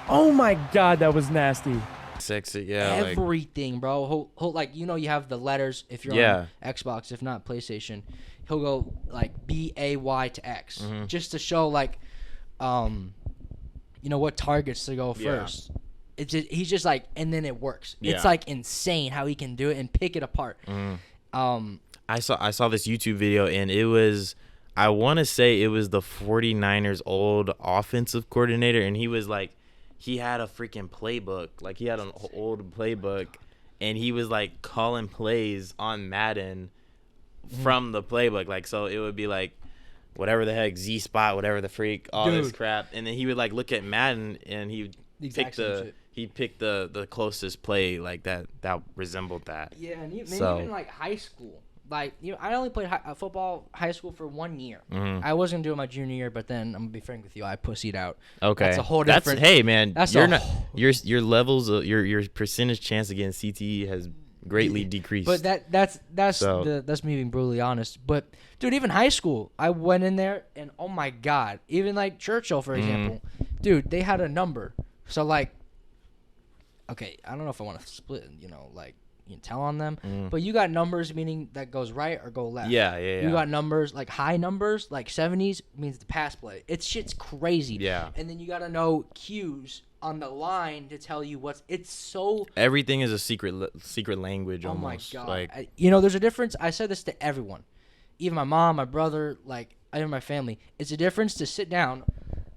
Oh, my God, that was nasty. Sexy, yeah. Everything, bro. Like, you have the letters if you're on Xbox, if not PlayStation. He'll go, like, B-A-Y to X. Just to show, like, what targets to go first. He's just like, and then it works. It's like insane how he can do it and pick it apart. I saw this YouTube video, and it was, I want to say it was the 49ers old offensive coordinator, and he was like, he had a freaking playbook. Like, he had an old playbook, and he was like calling plays on Madden from the playbook. Like, so it would be like, whatever the heck, Z spot, whatever the freak, all this crap. And then he would like look at Madden, and he'd pick the closest play like that resembled that. Yeah, and even like high school. Like, I only played football high school for 1 year. I was gonna do it my junior year, but then I'm gonna be frank with you, I pussied out. Okay, that's a whole different. Hey man, your levels, your percentage chance of getting CTE has greatly decreased. But that's me being brutally honest. But dude, even high school, I went in there and oh my God, even like Churchill for example, dude, they had a number. So like, okay, I don't know if I want to split, like you can tell on them, but you got numbers meaning that goes right or go left. Yeah. You got numbers like high numbers like 70s means the pass play. Shit's crazy. Yeah. And then you gotta know cues on the line to tell you everything is a secret language almost. Oh my God. Like, there's a difference. I said this to everyone, even my mom, my brother, like even my family. It's a difference to sit down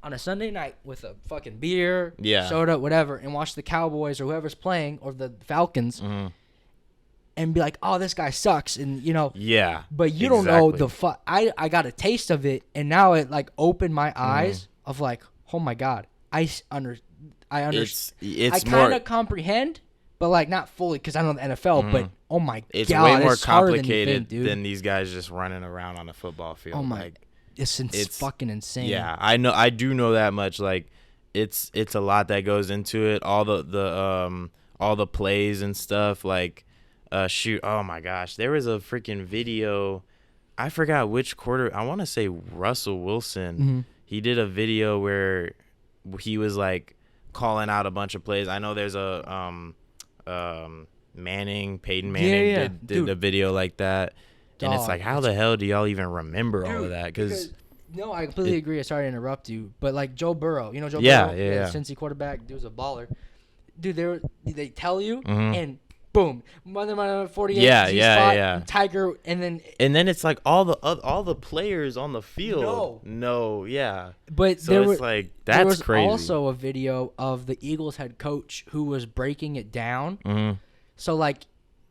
on a Sunday night with a fucking beer, soda, whatever, and watch the Cowboys or whoever's playing or the Falcons and be like, oh, this guy sucks. And, yeah. But you don't know I got a taste of it, and now it, like, opened my eyes of, like, oh, my God. I understand. I kind of comprehend, but, like, not fully because I know the NFL, but, oh, my God. It's way more complicated than these guys just running around on a football field. Oh, my. It's fucking insane. Yeah, I do know that much. Like, it's a lot that goes into it. All the plays and stuff. Like, oh my gosh, there was a freaking video. I forgot which quarter. I want to say Russell Wilson. He did a video where he was like calling out a bunch of plays. I know there's a Peyton Manning did a video like that. And it's like, how the hell do y'all even remember all of that? Because no, I completely agree. Sorry to interrupt you, but like Joe Burrow, Joe Burrow, Cincy quarterback, dude was a baller. Dude, they tell you, and boom, 48, spot, Tiger, and then it's like all the players on the field. No, yeah. But so it's like that's there was crazy. Also a video of the Eagles head coach who was breaking it down. So like,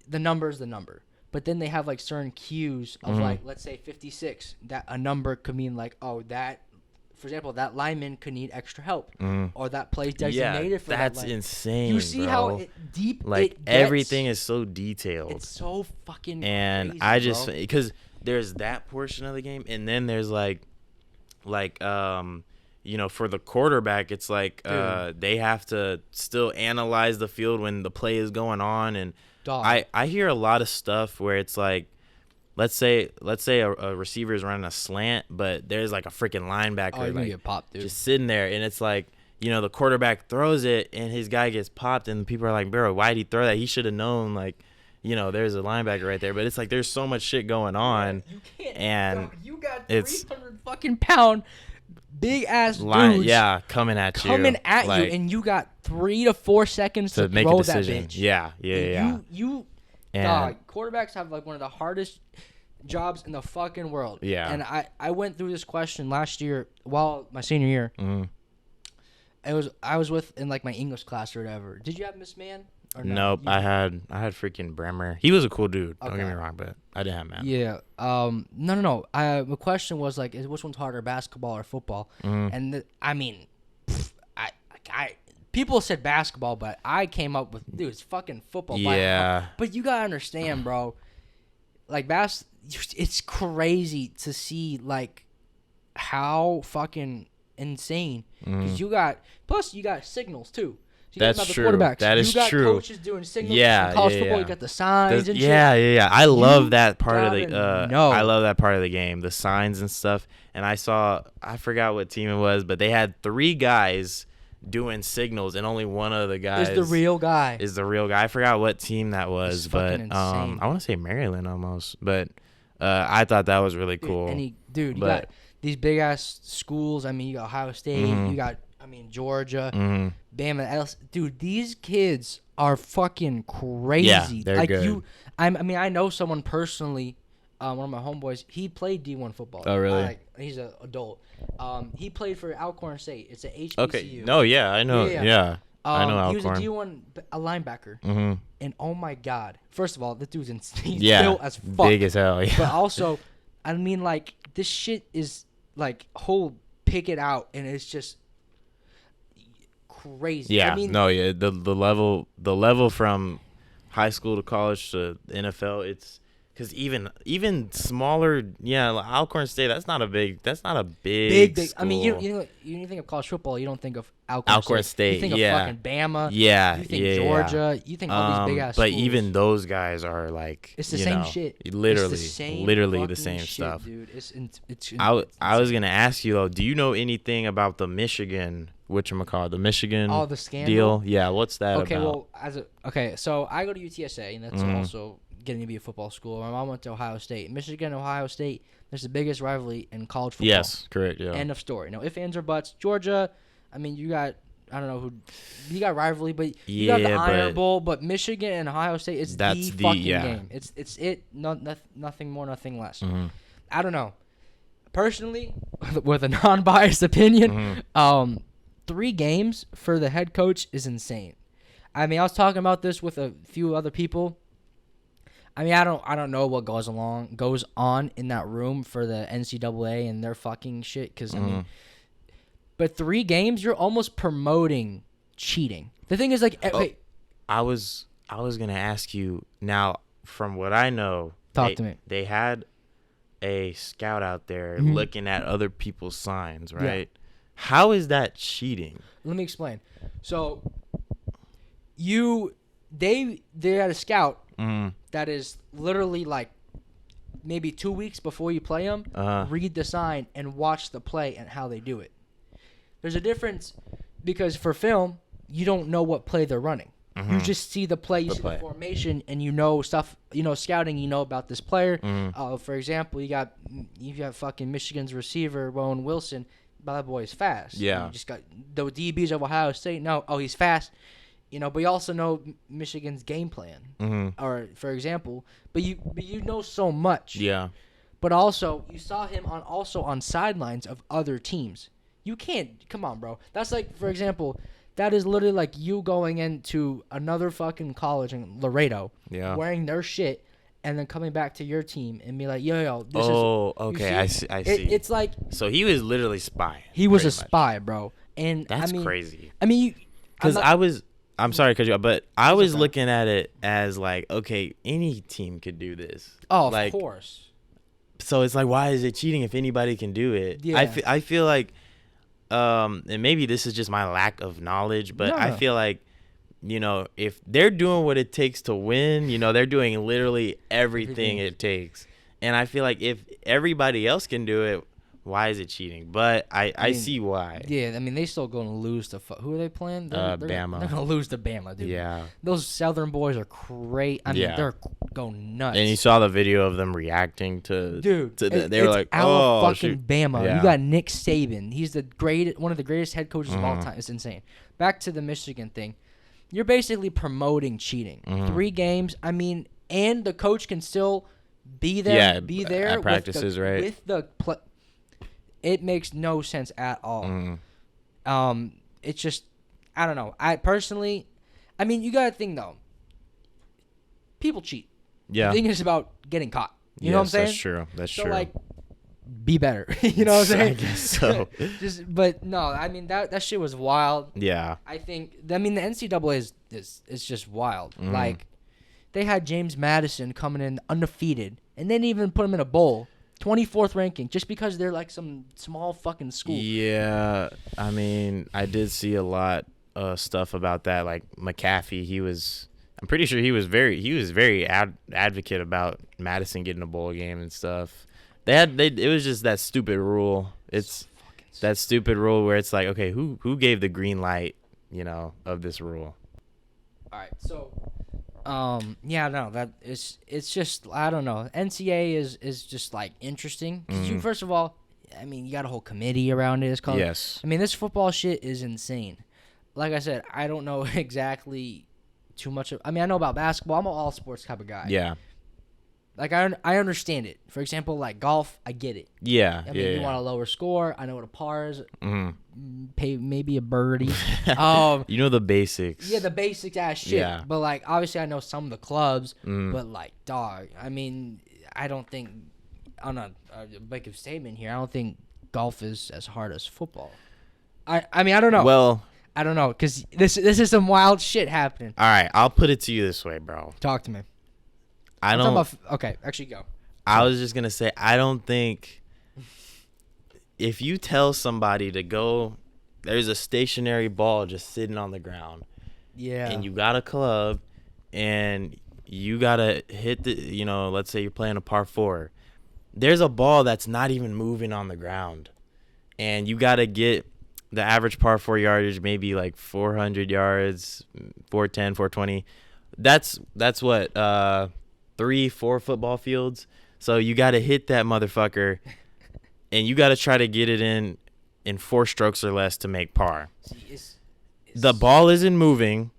the number's the number. But then they have like certain cues of like, let's say 56. That a number could mean like, oh, that for example, that lineman could need extra help, or that play's designated for that that's lineman. insane. You see bro. how deep like it gets? everything is so detailed. It's so fucking And crazy, I just bro. because there's that portion of the game, and then there's like for the quarterback, it's like they have to still analyze the field when the play is going on, and Dog. I hear a lot of stuff where it's like, let's say a receiver is running a slant, but there's like a freaking linebacker you're gonna like get popped, dude. just sitting there, and it's like, the quarterback throws it and his guy gets popped, and people are like, bro, why did he throw that? He should have known, like, there's a linebacker right there. But it's like there's so much shit going on, You can't. and Dog, you got it's 300 fucking pound big ass dudes coming at you, you, and you got 3 to 4 seconds to make throw a decision. that bitch. Yeah. Dog, quarterbacks have like one of the hardest jobs in the fucking world. Yeah. And I went through this question last year while my senior year. I was in like my English class or whatever. Did you have Miss Mann? Or no? Nope. I had freaking Bremer. He was a cool dude. Don't Okay. get me wrong, but I didn't have Matt. Yeah. No. The question was like, which one's harder, basketball or football? And people said basketball, but I came up with, dude, it's fucking football. Yeah. But you gotta understand, bro. Like it's crazy to see like how fucking insane. Because you got signals too. So That's about the true. Quarterbacks. That is you got true. coaches doing signals. Yeah, in college yeah, football, yeah. you got the signs and shit. Yeah. I love that part of the. gotta know. I love that part of the game, the signs and stuff. And I forgot what team it was, but they had 3 guys doing signals, and only one of the guys Is the real guy. I forgot what team that was, It's but fucking insane. I want to say Maryland almost, but I thought that was really cool. And you got these big ass schools. I mean, you got Ohio State. You got, Georgia, Bama. Dude, these kids are fucking crazy. Yeah, they're like good. I know someone personally. One of my homeboys. He played D1 football. Oh, really? He's an adult. He played for Alcorn State. It's a HBCU. Okay. No, yeah, I know. Yeah. I know Alcorn. He was a D1 linebacker. And oh my God! First of all, this dude's insane. Yeah, built as fuck. big as hell. Yeah. But also, like this shit is like pick it out, and it's just crazy. Yeah. The level from high school to college to NFL, it's because even smaller. Yeah, like Alcorn State. That's not a big. Big. School. I mean, you think of college football, you don't think of Alcorn State. You think of fucking Bama. Yeah. You think Georgia. You think all these big ass. But schools. even those guys are like, It's the same shit. Literally, It's the same literally fucking the same shit, stuff. dude. I was gonna ask you though. Do you know anything about the Michigan? The Michigan the scandal deal? Yeah. What's that about? So I go to UTSA, and that's also getting to be a football school. My mom went to Ohio State. Michigan, Ohio State. There's the biggest rivalry in college football. Yes, correct. Yeah. End of story. No ifs, ands, or buts. Georgia. I mean, you got. I don't know who. You got rivalry, but you got the Iron Bowl. But Michigan and Ohio State is the fucking game. It's it. Nothing more, nothing less. I don't know. Personally, with a non-biased opinion, 3 games for the head coach is insane. I mean, I was talking about this with a few other people. I mean, I don't know what goes on in that room for the NCAA and their fucking shit. Because I mean, but 3 games, you're almost promoting cheating. The thing is, like, wait, I was gonna ask you now. From what I know, Talk to me. They had a scout out there looking at other people's signs, right? Yeah. How is that cheating? Let me explain. So, they had a scout that is literally like maybe 2 weeks before you play them, read the sign and watch the play and how they do it. There's a difference because for film, you don't know what play they're running. You just see the play, see the formation, and you know stuff. Scouting, you know about this player. For example, you got fucking Michigan's receiver, Rowan Wilson. That boy is fast. Yeah. You just got the DBs of Ohio State. No, he's fast. But you also know Michigan's game plan. Or for example, but you know so much. Yeah. But also, you saw him on sidelines of other teams. You can't. Come on, bro. That's like, for example. That is literally like you going into another fucking college in Laredo, wearing their shit, and then coming back to your team and be like, yo, this is. Oh, okay, I see. It's like. So he was literally spying. He was a pretty much. spy, bro. And That's I mean, crazy. I mean, Because I'm sorry to cut you off, but I was okay. looking at it as like, okay, any team could do this. Oh, like, of course. So it's like, why is it cheating if anybody can do it? Yeah. I feel like, and maybe this is just my lack of knowledge, but I feel like, if they're doing what it takes to win, they're doing literally everything it takes. And I feel like if everybody else can do it, why is it cheating? But I see why. Yeah, I mean, they still going to lose to who are they playing? They're Bama. They're going to lose to Bama, dude. Yeah. Those Southern boys are crazy. I mean, they're going nuts. And you saw the video of them reacting to. Dude, they were like, "Oh, fucking shoot. Bama!" Yeah. You got Nick Saban. He's one of the greatest head coaches of all time. It's insane. Back to the Michigan thing. You're basically promoting cheating. 3 games. I mean, and the coach can still be there. Yeah, be there at practices, right? With the it makes no sense at all. It's just, I don't know. I personally, I mean, you got to think though. People cheat. Yeah. The thing is about getting caught. You know what I'm saying? That's true. That's so true. like, be better. You know what I'm saying? I guess so. But no, I mean that shit was wild. Yeah. I think. I mean the NCAA is just wild. Like, they had James Madison coming in undefeated, and they didn't even put him in a bowl. 24th ranking, just because they're like some small fucking school. Yeah, I mean, I did see a lot of stuff about that. Like McAfee, I'm pretty sure he was very advocate about Madison getting a bowl game and stuff. It was just that stupid rule. It's that stupid rule where it's like, okay, who gave the green light, of this rule? All right, so. Yeah, no, it's just, I don't know. NCAA is just like interesting because you, first of all, I mean, you got a whole committee around it. It's called. Yes. I mean, this football shit is insane. Like I said, I don't know exactly too much I mean, I know about basketball. I'm an all sports type of guy. Yeah. Like I understand it. For example, like golf, I get it. Yeah. I mean, you want a lower score. I know what a par is. Pay maybe a birdie. The basics. Yeah, the basic ass shit. Yeah. But like, obviously, I know some of the clubs. But like, dog. I mean, I don't think on a big statement here. I don't think golf is as hard as football. I mean, I don't know. Well, I don't know because this is some wild shit happening. All right, I'll put it to you this way, bro. Talk to me. Okay, actually go. I was just gonna say, I don't think if you tell somebody to go, there's a stationary ball just sitting on the ground. Yeah. And you got a club, and you gotta hit the, let's say you're playing a par 4. There's a ball that's not even moving on the ground, and you gotta get the average par 4 yardage, maybe like 400 yards, 410, 420. That's what 3-4 football fields. So you got to hit that motherfucker, and you got to try to get it in 4 strokes or less to make par. See, the ball isn't moving.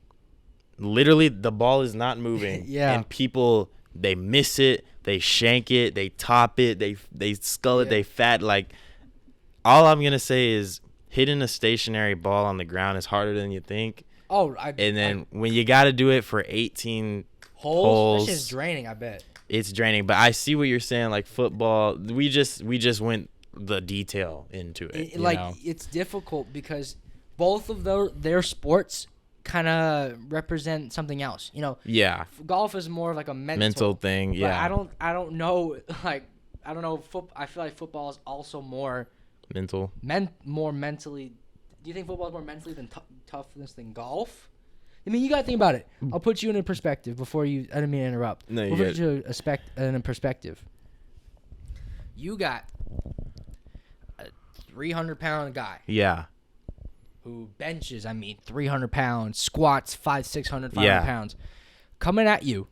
Literally, the ball is not moving. Yeah. And people, they miss it, they shank it, they top it, they skull it, they fat. Like, all I'm gonna say is hitting a stationary ball on the ground is harder than you think. And then when you got to do it for 18 holes, that shit's draining, I bet. It's draining, but I see what you're saying. Like football, we just went the detail into it. It's difficult because both of their sports kind of represent something else. Yeah. Golf is more of like a mental thing. Yeah. But I don't know. Like, I don't know. I feel like football is also more mental. More mentally. Do you think football is more mentally toughness than golf? I mean, you got to think about it. I'll put you in a perspective before you. I didn't mean to interrupt. No, I'll put you in a perspective. You got a 300-pound guy. Yeah. Who benches, 300 pounds, squats 500 pounds, coming at you.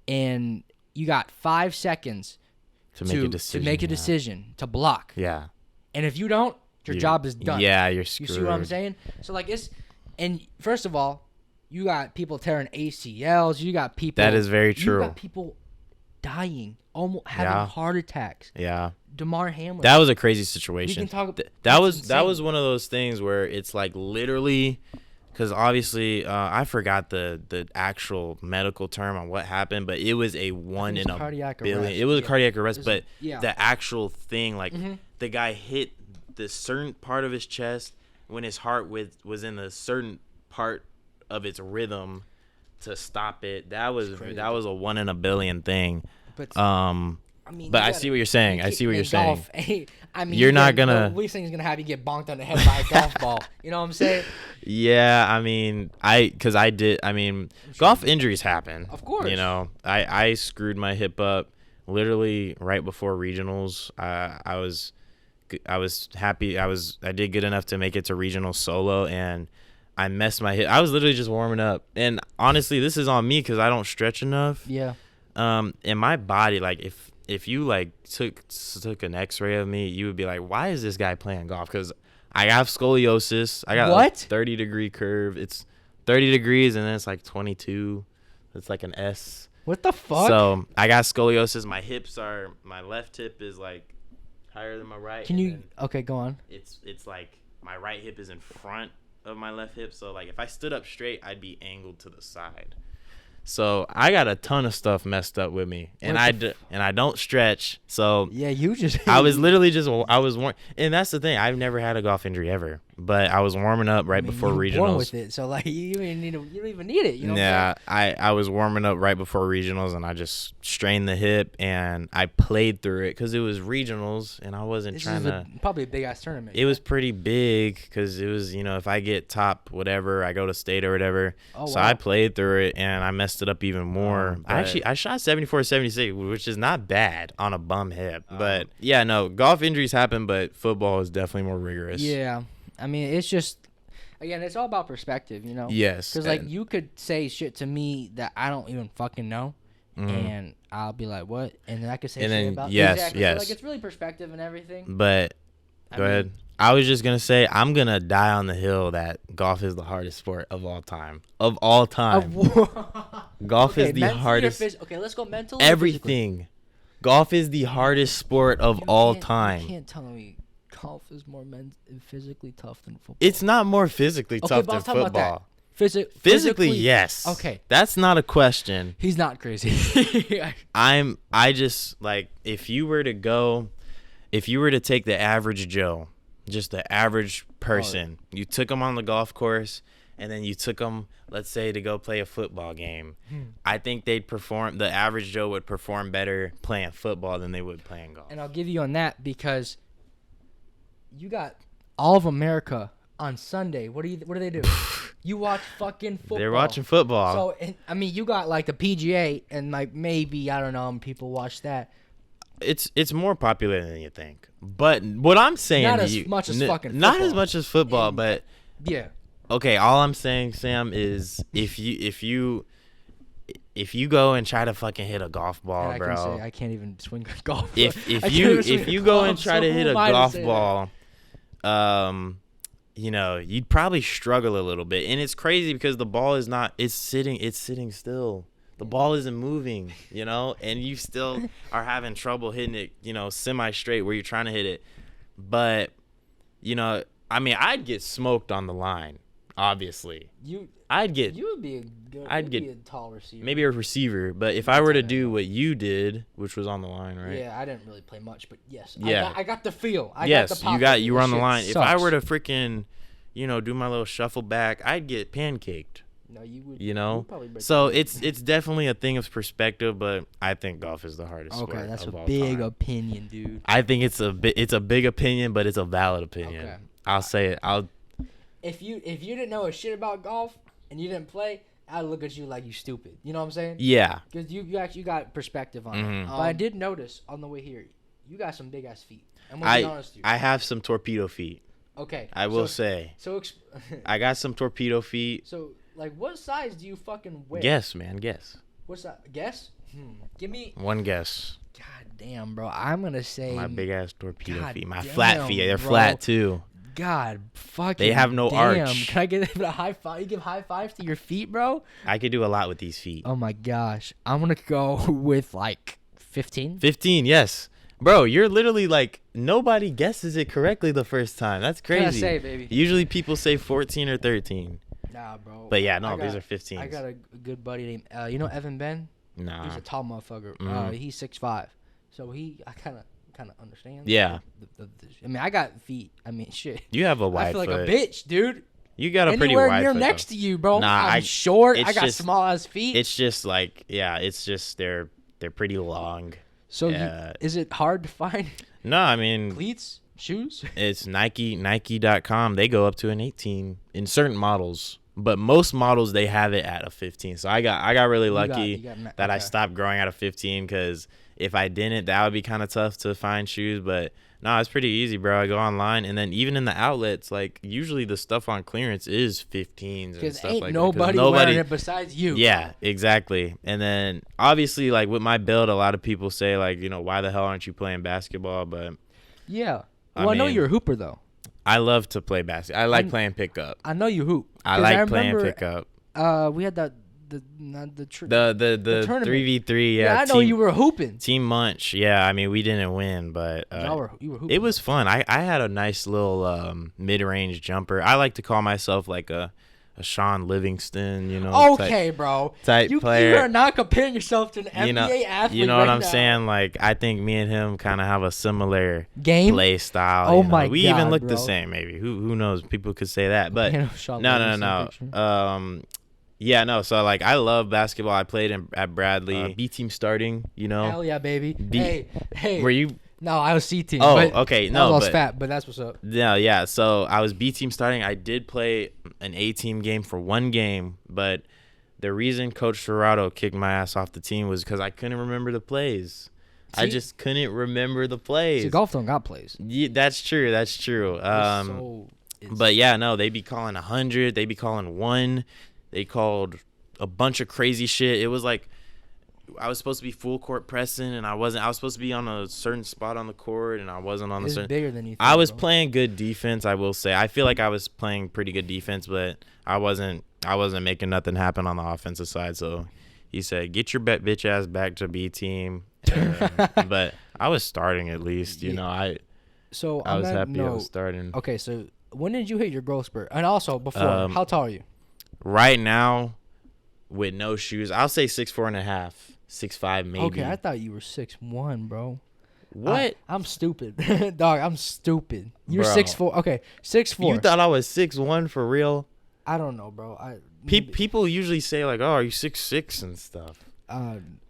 And you got 5 seconds to make a decision. To block. Yeah. And if you don't, your job is done. Yeah, you're screwed. You see what I'm saying? So, like, and first of all, you got people tearing ACLs. You got people. That is very true. You got people dying, almost having heart attacks. Yeah. DeMar Hamlin. That was a crazy situation. We can talk. That was one of those things where it's like literally because obviously I forgot the actual medical term on what happened, but it was a one in a billion. Arrest. It was a cardiac arrest, but yeah. the actual thing, like the guy hit this certain part of his chest when his heart was in a certain part of its rhythm to stop it. That was a one in a billion thing. But I mean, but I see what you're saying. I see what you're saying. I mean, you're not gonna. The least thing is gonna have you get bonked on the head by a golf ball. You know what I'm saying? Yeah, I mean, golf injuries happen. Of course. You know, I screwed my hip up literally right before regionals. I was happy. I did good enough to make it to regionals solo, and I messed my hip. I was literally just warming up, and honestly, this is on me because I don't stretch enough. Yeah. In my body, like if you like took an X-ray of me, you would be like, why is this guy playing golf? Because I have scoliosis. I got what? 30-degree curve. It's 30 degrees and then it's like 22. It's like an S. What the fuck? So I got scoliosis. My left hip is like higher than my right. Can you? Okay, go on. It's like my right hip is in front of my left hip. So like if I stood up straight, I'd be angled to the side. So I got a ton of stuff messed up with me, and I don't stretch. So yeah, you just. I was literally and that's the thing. I've never had a golf injury ever, but I was warming up right before regionals. Born with it, so like you don't even need it. You know. Yeah, I was warming up right before regionals, and I just strained the hip, and I played through it because it was regionals, and I wasn't trying to. Probably a big ass tournament. It was pretty big because it was, if I get top whatever, I go to state or whatever. Oh, so wow. I played through it, and I messed it up even more. I shot 74, 76, which is not bad on a bum hip. But yeah, no, golf injuries happen, but football is definitely more rigorous. Yeah, I mean, it's just, again, it's all about perspective, you know. Yes. Because like you could say shit to me that I don't even fucking know, and I'll be like, what? And then I could say shit about yes, exactly. yes. So, like it's really perspective and everything. But go ahead. I was just gonna say I'm gonna die on the hill that golf is the hardest sport of all time. Of all time. Golf is the hardest. Okay, let's go mentally. Everything. Golf is the hardest sport of all time. You can't tell me golf is more physically tough than football. It's not more physically tough than football. Physically, yes. Okay. That's not a question. He's not crazy. I just like if you were to take the average Joe, just the average person, you took them on the golf course and then you took them, let's say, to go play a football game. I think the average Joe would perform better playing football than they would playing golf. And I'll give you on that because you got all of America on Sunday. What do they do? You watch fucking football. They're watching football. So, I mean, you got like the PGA and like maybe, I don't know, people watch that. It's more popular than you think. But what I'm saying not to as you, much as fucking football. Not as much as football, but yeah. Okay, all I'm saying, Sam, is if you go and try to fucking hit a golf ball, bro. I can't even swing a golf. If you go and try to hit a golf ball, you'd probably struggle a little bit. And it's crazy because the ball is not it's sitting still. The ball isn't moving, and you still are having trouble hitting it, semi-straight where you're trying to hit it. But, I'd get smoked on the line, obviously. You would be a tall receiver. Maybe a receiver, but if I were to do what you did, which was on the line, right? Yeah, I didn't really play much, but yes. Yeah. I got the feel. You were on the line. If I were to freaking, do my little shuffle back, I'd get pancaked. No, you would. So it's definitely a thing of perspective, but I think golf is the hardest sport. Okay, that's of a all big time. opinion, dude. I think it's a big opinion, but it's a valid opinion. Okay. I'll say it. If you didn't know a shit about golf and you didn't play, I'd look at you like you stupid. You know what I'm saying? Yeah. Because you actually got perspective on it. But I did notice on the way here, you got some big ass feet. I'm gonna be honest with you. I have some torpedo feet. Okay. I will say. So I got some torpedo feet. So like, what size do you fucking wear? Guess, man. Guess. What's that? Guess? Give me one guess. God damn, bro. I'm gonna say my big ass torpedo feet. My damn, flat feet. They're bro. flat too. God, fucking. They have no damn. arch. Can I get a high five? You give high fives to your feet, bro? I could do a lot with these feet. Oh my gosh, I'm gonna go with like 15. 15, yes. Bro, you're literally like, nobody guesses it correctly the first time. That's crazy. What can I say, baby? Usually people say 14 or 13. Nah, bro. But yeah, no, these are 15s. I got a good buddy named, you know Evan Ben? Nah. He's a tall motherfucker. Mhm. He's 6'5", so I kind of understand. Yeah. I mean, I got feet. I mean, shit. You have a wide I feel foot. like a bitch, dude. You got a pretty Anywhere wide near foot. next to you, bro. Nah, I'm short. I it's got just- small ass feet. It's just like, yeah, it's just they're pretty long. So yeah. is it hard to find No, I mean, cleats, shoes? it's Nike.com. They go up to an 18 in certain models, but most models they have it at a 15. So I got really lucky that I stopped growing at a 15, because if I didn't, that would be kind of tough to find shoes. But no, it's pretty easy, bro. I go online, and then even in the outlets, like usually the stuff on clearance is 15s and Because stuff ain't like nobody that. wearing it besides you. Yeah, exactly. And then obviously, like with my build, a lot of people say like, why the hell aren't you playing basketball? But Yeah. Well, I know mean, you're a hooper though. I love to play basketball. I like playing pickup. I know you hoop. I 'Cause like playing remember, pickup. We had the The tournament. 3v3. Yeah, Yeah, I know you were hooping. Team Munch. Yeah, I mean we didn't win, but You were hooping. it was fun. I had a nice little mid-range jumper. I like to call myself like a Sean Livingston, Okay, bro. type player. You are not comparing yourself to an NBA athlete. You know what right I'm now. saying? Like I think me and him kind of have a similar Game. play style. Oh you know? my we even God, look bro. the same. Maybe who knows? People could say that, but Sean no. Livingston picture. Yeah, no. So like I love basketball. I played at Bradley. B team starting. Hell yeah, baby. Hey. Were you? No, I was C team. Oh, but okay. I No, was but fat, but that's what's up. yeah. So I was B team starting. I did play an A team game for one game, but the reason Coach Dorado kicked my ass off the team was because I couldn't remember the plays. I See? just couldn't remember the plays. See, golf don't got plays. Yeah, that's true. That's true. But yeah, no, they be calling 100. They be calling 1. They called a bunch of crazy shit. It was like I was supposed to be full court pressing, and I wasn't. I was supposed to be on a certain spot on the court, and I wasn't on the It's certain. bigger than you think, I was bro. playing good defense, I will say. I feel like I was playing pretty good defense, but I wasn't making nothing happen on the offensive side. So he said, "Get your bitch ass back to B team." But I was starting at least. I was happy I was starting. Okay, so when did you hit your growth spurt? And also before, how tall are you? Right now, with no shoes, I'll say 6'4.5", 6'5", maybe. Okay, I thought you were 6'1", bro. What? I'm stupid, dog. I'm stupid. You're Bro. 6'4". Okay, 6'4". You thought I was 6'1" for real? I don't know, bro. People usually say like, "Oh, are you 6'6" and stuff."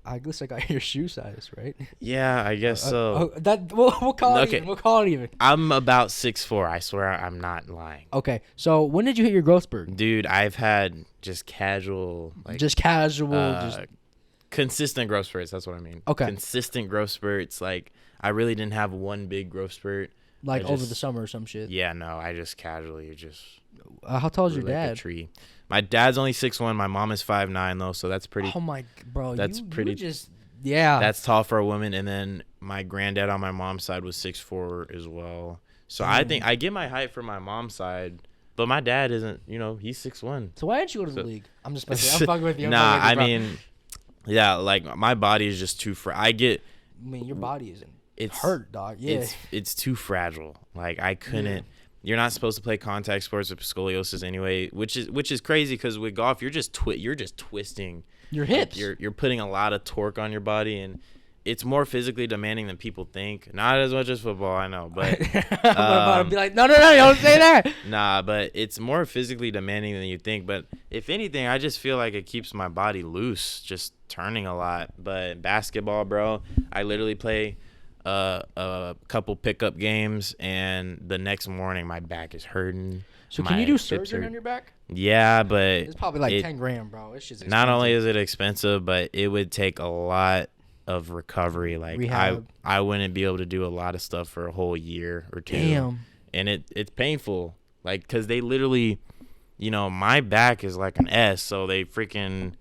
I guess I got your shoe size, right? Yeah, I guess so. We'll call it Okay. even. We'll call it even. I'm about 6'4". I swear I'm not lying. Okay, so when did you hit your growth spurt? Dude, I've had just casual, like Just casual, just consistent growth spurts. That's what I mean. Okay. Consistent growth spurts. Like I really didn't have one big growth spurt. like I over just- the summer or some shit. Yeah, no, I just casually just. How tall is your grew like a dad? tree. My dad's only 6'1". My mom is 5'9", though, so that's pretty. Oh my, bro. That's you pretty- just yeah. That's tall for a woman. And then my granddad on my mom's side was 6'4" as well. So I think I get my height from my mom's side, but my dad isn't. He's 6'1". So why didn't you go to the league? I'm just I'm fucking with you. I'm Nah, fucking I with you, bro. mean, yeah, like my body is just too. I get. I mean, your body isn't. It's hurt, dog. Yeah. It's too fragile. Like I couldn't. You're not supposed to play contact sports with scoliosis anyway, which is crazy because with golf you're just twisting Your hips. You're putting a lot of torque on your body, and it's more physically demanding than people think. Not as much as football, I know, but I'm about to be like, no, don't say that. nah, but it's more physically demanding than you think. But if anything, I just feel like it keeps my body loose, just turning a lot. But basketball, bro, I literally play a couple pickup games, and the next morning my back is hurting. So can My you do hips surgery hurt. on your back? Yeah, but It's probably like it- 10 grand, bro. It's just not only expensive. is it expensive, but it would take a lot of recovery. Like Rehab. I wouldn't be able to do a lot of stuff for a whole year or two. Damn. And it's painful, like because they literally, my back is like an S, so they freaking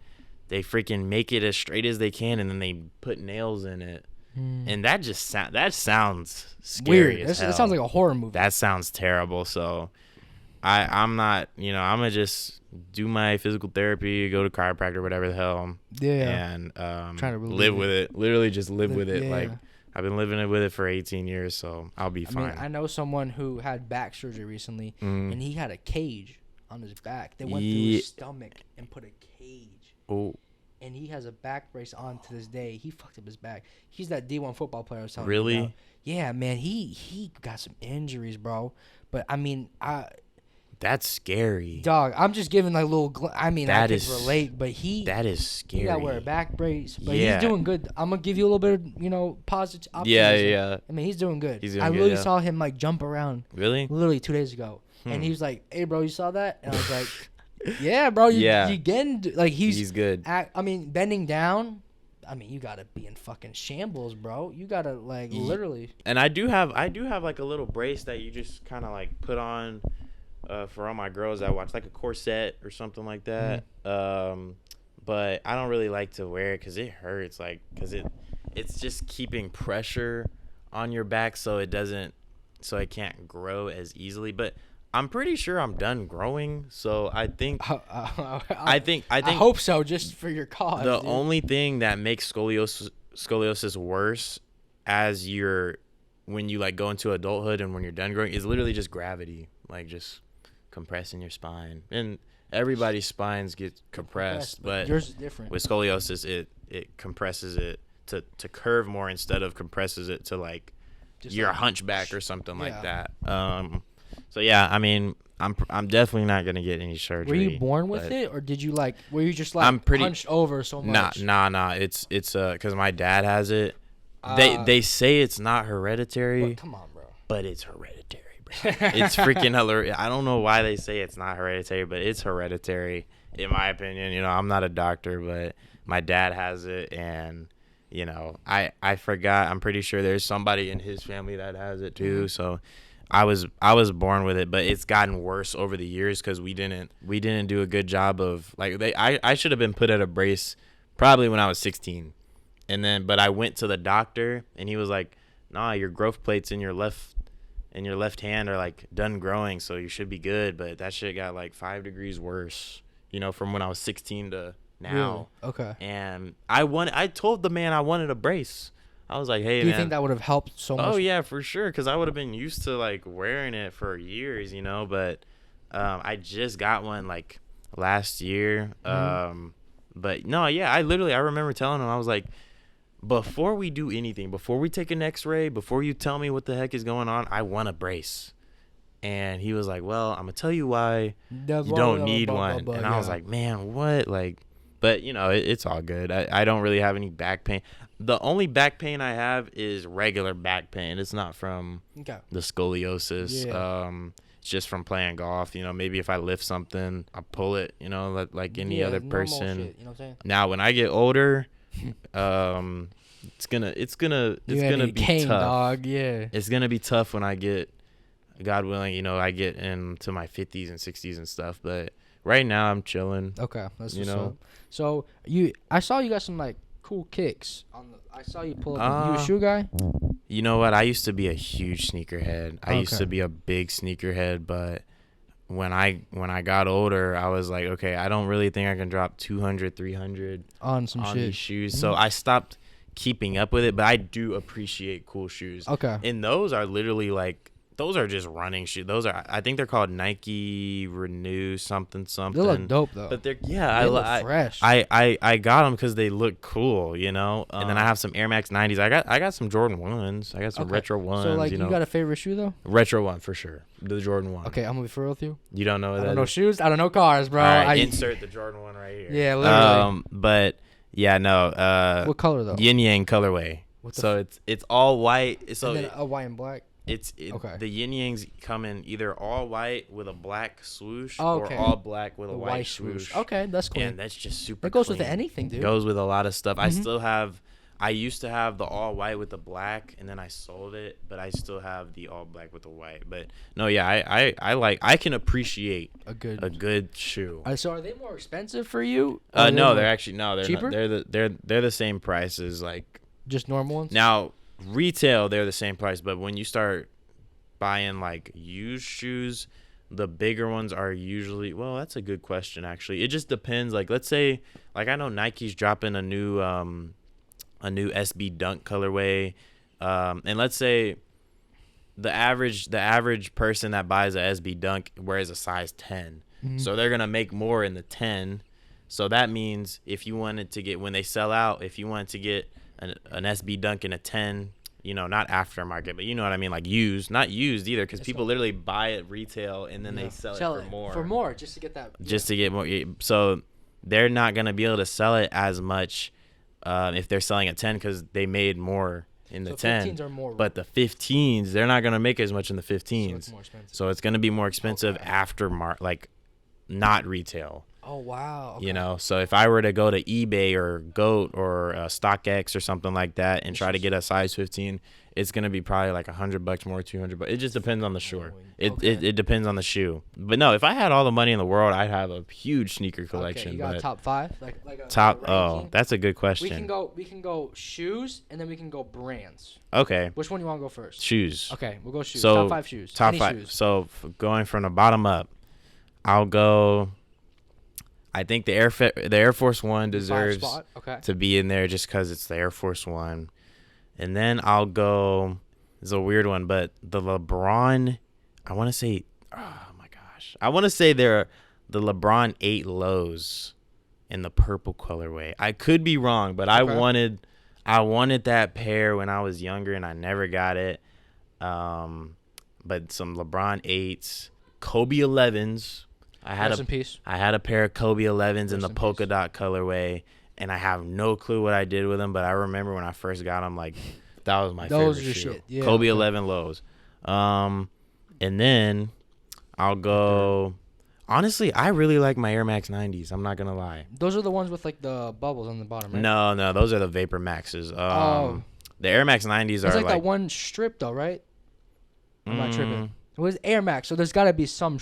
make it as straight as they can, and then they put nails in it, and that just that sounds scary. Weird. As That hell. sounds like a horror movie. That sounds terrible. So I'm not, I'm gonna just do my physical therapy, go to chiropractor, whatever the hell. Yeah. And Trying to live with it. Literally just live with it. yeah. Like I've been living it with it for 18 years, so I'll be I fine. mean, I know someone who had back surgery recently, and he had a cage on his back. They went through his stomach and put a cage. Oh. And he has a back brace on to this day. He fucked up his back. He's that D1 football player I was telling you Really? about. Yeah, man. He got some injuries, bro. But I mean, that's scary. Dog, I'm just giving like little. I That could is- relate, but That is scary. he got to wear a back brace. But Yeah. he's doing good. I'm gonna give you a little bit of positive optimism. Yeah. I mean, he's doing good. He's doing I good, literally yeah. saw him like jump around Really? literally 2 days ago, and he was like, "Hey, bro, you saw that?" And I was like, "Yeah, bro, you getting like He's good. I mean, bending down. I mean, you gotta be in fucking shambles, bro. You gotta like literally. And I do have like a little brace that you just kind of like put on for all my girls that watch, like a corset or something like that. But I don't really like to wear it because it hurts, like because it's just keeping pressure on your back so it can't grow as easily. But I'm pretty sure I'm done growing, so I think I hope so, just for your cause. the dude. only thing that makes scoliosis worse when you like go into adulthood and when you're done growing is literally just gravity, like just compressing your spine. And everybody's spines get compressed, but yours is different. with scoliosis it compresses it to curve more instead of compresses it to like Just you're like- a hunchback or something like Yeah. that. So yeah, I mean, I'm definitely not gonna get any surgery. Were you born with but- it, or did you like? Were you just like I'm pretty- hunched over so much? Nah. It's because my dad has it. Uh, They say it's not hereditary, But come on, bro. but it's hereditary, bro. It's freaking hilarious. I don't know why they say it's not hereditary, but it's hereditary in my opinion. You know, I'm not a doctor, but my dad has it, and you know, I forgot. I'm pretty sure there's somebody in his family that has it too. So I was born with it, but it's gotten worse over the years because we didn't do a good job of like I should have been put at a brace probably when I was 16, but I went to the doctor and he was like, nah, your growth plates in your left hand are like done growing, so you should be good. But that shit got like 5 degrees worse, you know, from when I was 16 to now. Really? Okay. And I told the man I wanted a brace. I was like, hey, Do you man. think that would have helped so much? Oh yeah, for sure, because I would have been used to like wearing it for years, you know. But I just got one like last year. But no, yeah, I remember telling him, I was like, before we do anything, before we take an X-ray, before you tell me what the heck is going on, I want a brace. And he was like, well, I'm gonna tell you why you don't need one. And I was like, man, what? Like, but you know, it's all good. I don't really have any back pain. The only back pain I have is regular back pain. It's not from the scoliosis. Yeah. It's just from playing golf. You know, maybe if I lift something, I pull it. You know, like any other normal person. shit, you know what I'm saying? Now, when I get older, it's gonna be cane, tough. dog. Yeah. It's gonna be tough when I get, God willing, you know, I get into my 50s and 60s and stuff. But right now, I'm chilling. Okay, that's You what's know? up. So I saw you got some like cool kicks. I saw you pull up. You a shoe guy? You know what? I used to be a huge sneakerhead. I used Okay. to be a big sneakerhead, but when I got older, I was like, okay, I don't really think I can drop 200, 300 On some on shit. these shoes. So I stopped keeping up with it, but I do appreciate cool shoes. Okay. And those are literally like, those are just running shoes. Those are, I think they're called Nike Renew something. They look dope though. But they're, They look fresh. I got them because they look cool, you know. And then I have some Air Max 90s. I got some Jordan 1s. I got some Okay. retro 1s. So like you you know. got a favorite shoe though? Retro 1 for sure. The Jordan 1. Okay, I'm gonna be for real with you. You don't know what I that don't know is? shoes. I don't know cars, bro. All right, I insert the Jordan 1 right here. Yeah, literally. But yeah, no. What color though? Yin Yang colorway. What the So it's all white. So and then a white and black. Okay. The Yin Yangs come in either all white with a black swoosh Okay. or all black with a The white swoosh. Okay, that's cool. And that's just super. That goes with clean. anything, dude. Goes with a lot of stuff. Mhm. I used to have the all white with the black, and then I sold it, but I still have the all black with the white. But no, yeah, I can appreciate a a good. good shoe. So are they more expensive for you? Or No, more they're actually they're cheaper? not. They're the same price as like just normal ones. now retail. They're the same price, but when you start buying like used shoes, the bigger ones are usually, well, that's a good question actually. It just depends. Like let's say like I know Nike's dropping a new SB Dunk colorway, and let's say the average person that buys a SB Dunk wears a size 10. So they're going to make more in the 10. So that means if you wanted to get, when they sell out, if you wanted to get an SB Dunk in a 10, you know, not aftermarket, but you know what I mean, like used, not used either, because people literally buy it retail and then they sell it for more. For more, just to get that. Just to get more. So they're not going to be able to sell it as much if they're selling at 10 because they made more in the 10. 15s are more. But the 15s, they're not going to make as much in the 15s. So it's more expensive. So it's going to be more expensive like not retail. Oh, wow. Okay. You know, so if I were to go to eBay or GOAT or StockX or something like that and try to get a size 15, it's going to be probably like $100 more, $200. It just depends on the shoe. It depends on the shoe. But no, if I had all the money in the world, I'd have a huge sneaker collection. Okay, you got top 5? Like That's a good question. We can go shoes and then we can go brands. Okay. Which one you want to go first? Shoes. Okay, we'll go shoes. So, top 5 shoes. Top Any 5. shoes. So going from the bottom up, I'll go. I think the Air Force One deserves to be in there just because it's the Air Force One. And then I'll go, it's a weird one, but the LeBron, I want to say, oh my gosh. I want to say they're the LeBron 8 lows in the purple colorway. I could be wrong, but I wanted that pair when I was younger and I never got it. But some LeBron 8s, Kobe 11s. I had a pair of Kobe 11s in the polka dot colorway, and I have no clue what I did with them, but I remember when I first got them, like, that was my favorite shoe. Shit. Yeah, Kobe 11 lows. And then I'll go, honestly, I really like my Air Max 90s. I'm not going to lie. Those are the ones with, like, the bubbles on the bottom, right? No, those are the Vapor Maxes. The Air Max 90s are like that one strip, though, right? I'm not tripping. It was Air Max, so there's got to be some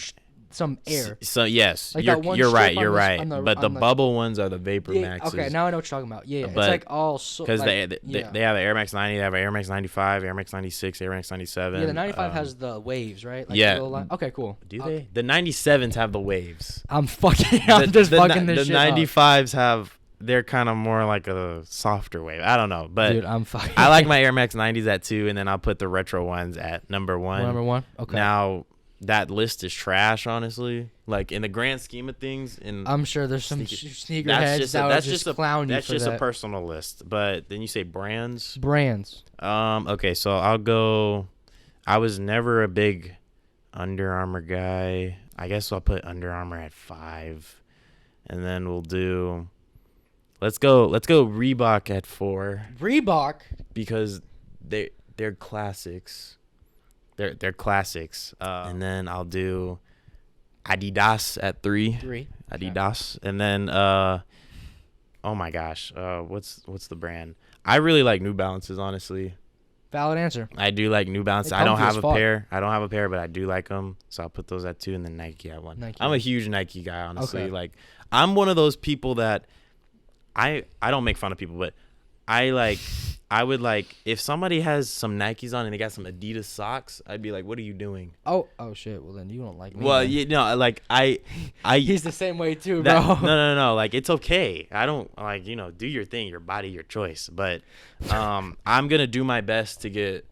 air. So yes, like you're right. But the bubble ones are the Vapor Maxes. Okay, now I know what you're talking about. Yeah, it's like all because they have the Air Max 90, they have an Air Max 95, Air Max 96, Air Max 97. Yeah, the 95 has the waves, right? Like okay, cool. Do they? The 97s have the waves. I'm fucking. I'm just fucking this shit up. The 95s have. They're kind of more like a softer wave. I don't know, but dude, I'm fucking. I like my Air Max 90s at 2, and then I'll put the retro ones at number 1. Number 1. Okay. Now. That list is trash, honestly. Like, in the grand scheme of things, I'm sure there's some sneakerheads that would just clown you for that. That's just a personal list. But then you say brands. Okay, so I'll go. I was never a big Under Armour guy. I guess I'll put Under Armour at 5, and then we'll do. Let's go Reebok at 4. Reebok, because they're classics. They're classics. And then I'll do Adidas at 3. Adidas. Okay. And then oh my gosh, what's the brand? I really like New Balances, honestly. Valid answer. I do like New Balances. I don't have a pair. But I do like them. So I'll put those at 2 and then Nike at 1. I'm a huge Nike guy, honestly. Okay. Like, I'm one of those people that I don't make fun of people, but I would like, if somebody has some Nikes on and they got some Adidas socks, I'd be like, what are you doing? Oh shit. Well, then you don't like me. Well, like I he's the same way too, bro. No. Like, it's okay. I don't, like, do your thing, your body, your choice. But I'm going to do my best to get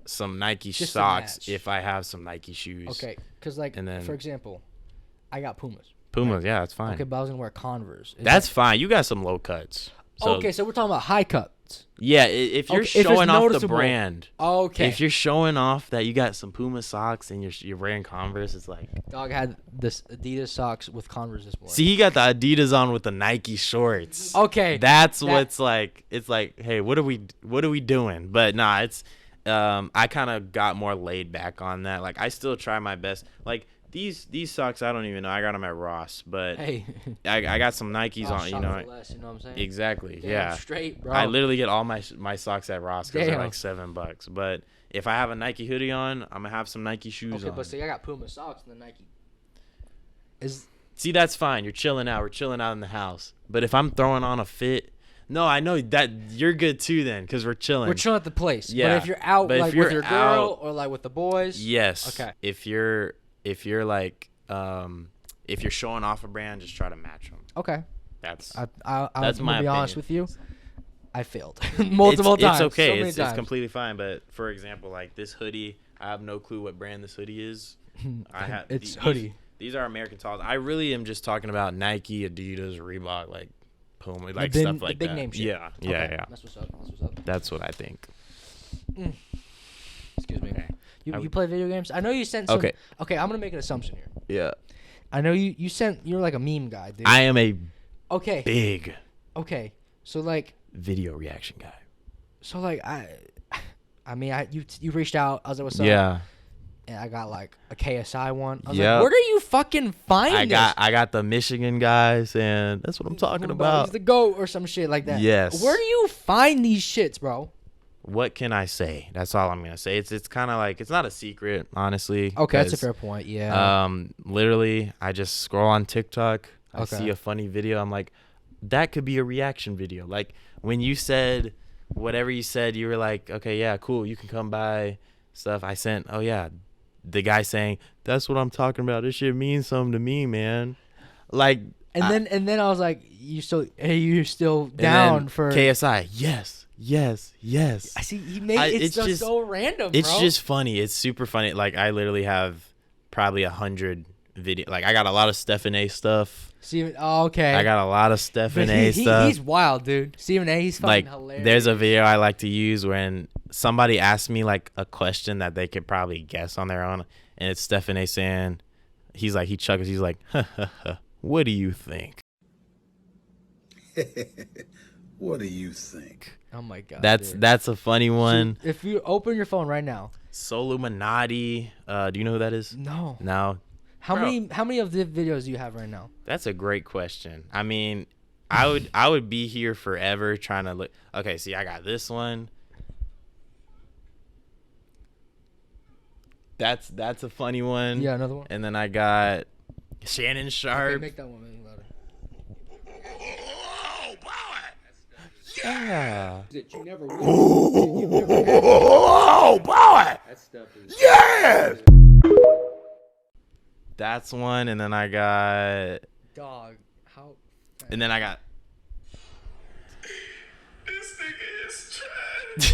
some Nike socks if I have some Nike shoes. Okay. Cause for example, I got Pumas. Right? Yeah, that's fine. Okay, but I was going to wear Converse. That's fine. You got some low cuts. So, okay, so we're talking about high cuts. Yeah, if you're showing off the brand. Okay. If you're showing off that you got some Puma socks and you're wearing Converse, it's like. Dog had this Adidas socks with Converse this morning. See, he got the Adidas on with the Nike shorts. Okay. That's what's like. It's like, hey, what are we doing? But nah, it's I kind of got more laid back on that. Like, I still try my best. Like, these socks, I don't even know. I got them at Ross, but hey, I got some Nikes on. Less, you know what I'm saying? Exactly. Damn, yeah. Straight, bro. I literally get all my socks at Ross because they're like $7. But if I have a Nike hoodie on, I'm gonna have some Nike shoes on. Okay, but see, I got Puma socks and the Nike. See, that's fine. You're chilling out. We're chilling out in the house. But if I'm throwing on a fit. No, I know that you're good too then, because we're chilling. We're chilling at the place. Yeah. But if you're out, like, with your girl or like with the boys. Yes. Okay. If you're like, if you're showing off a brand, just try to match them. Okay. That's my opinion. To be honest with you, I failed multiple times. It's okay. So it's completely fine. But for example, like this hoodie, I have no clue what brand this hoodie is. It's hoodie. These are American talls. I really am just talking about Nike, Adidas, Reebok, like Puma, like big, stuff like the big that. name shit. Yeah. That's what's up. That's what I think. Excuse me. You play video games? I know you sent some. Okay, I'm gonna make an assumption here. Yeah. I know you're like a meme guy, dude. I am a big. Okay. So like video reaction guy. So like you reached out. I was like, what's up? Yeah. And I got like a KSI one. I was Yep. like, where do you fucking find this? I got the Michigan guys, and that's what I'm talking about. He's the GOAT or some shit like that. Yes. Where do you find these shits, bro? What can I say? That's all I'm gonna say. It's kind of like, it's not a secret, honestly. Okay, that's a fair point. Yeah. Literally, I just scroll on TikTok. I see a funny video. I'm like, that could be a reaction video. Like when you said whatever you said, you were like, okay, yeah, cool, you can come by stuff. I sent, oh yeah, the guy saying, that's what I'm talking about. This shit means something to me, man. Like, and then I was like, you're still down for KSI? Yes. I see. He made it's just so random. It's bro. just funny. It's super funny. Like I literally have probably 100 video. Like I got a lot of Stephen A stuff. Steven, okay. I got a lot of Stephen A stuff. He's wild, dude. Stephen A. He's fucking hilarious. There's a video I like to use when somebody asks me like a question that they could probably guess on their own, and it's Stephen A. saying, he chuckles. He's like, what do you think? What do you think? Oh my god. That's a funny one. So if you open your phone right now, Soluminati. Do you know who that is? No. How many of the videos do you have right now? That's a great question. I mean, I would be here forever trying to look. Okay, see, I got this one. That's a funny one. Yeah, another one. And then I got Shannon Sharp. Okay, make that one louder. Yeah. You never Oh boy! That stuff is Yes. That's one, and then I got. Dog. How? And then I got. This nigga is trash.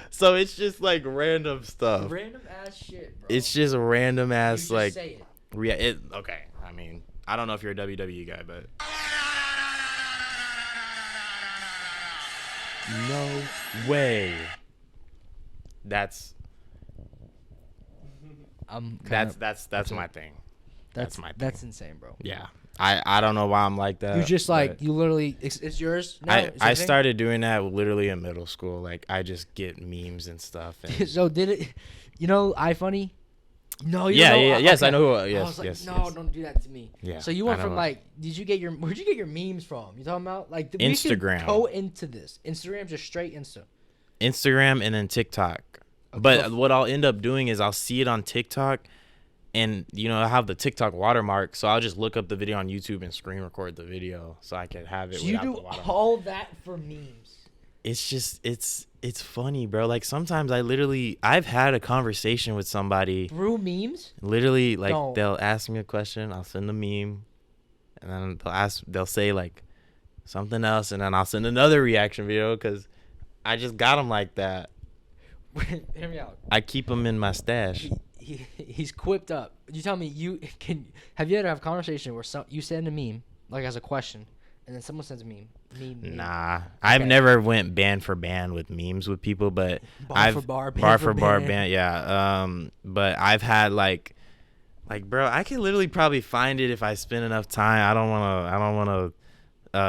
So it's just like random stuff. Random ass shit, bro. It's just random ass just like. say it. Okay. I mean, I don't know if you're a WWE guy, but. No way. That's my thing. That's my thing. That's insane, bro. Yeah. I don't know why I'm like that. You just like you literally it's yours now? I started doing that literally in middle school. Like I just get memes and stuff. And so did it? You know, iFunny. No, you yeah, know, yeah, yes, okay. I know who. I Yes, was like, yes, no, yes. don't do that to me. Yeah. So you went from like, where'd you get your memes from? You talking about like Instagram? We could go into this. Instagram, just straight Instagram and then TikTok. Okay. But what I'll end up doing is I'll see it on TikTok, and I have the TikTok watermark, so I'll just look up the video on YouTube and screen record the video so I can have it. So you do all that for memes. It's just it's funny, bro. Like sometimes I've had a conversation with somebody through memes. Literally, like they'll ask me a question, I'll send a meme, and then they'll say like something else, and then I'll send another reaction video because I just got them like that. Hear me out. I keep them in my stash. He's quipped up. You tell me, have you ever have a conversation where you send a meme like as a question, and then someone sends a meme? Nah, okay. I've never went band for band with memes with people, but bar for bar band, yeah. But I've had like, bro, I can literally probably find it if I spend enough time. I don't wanna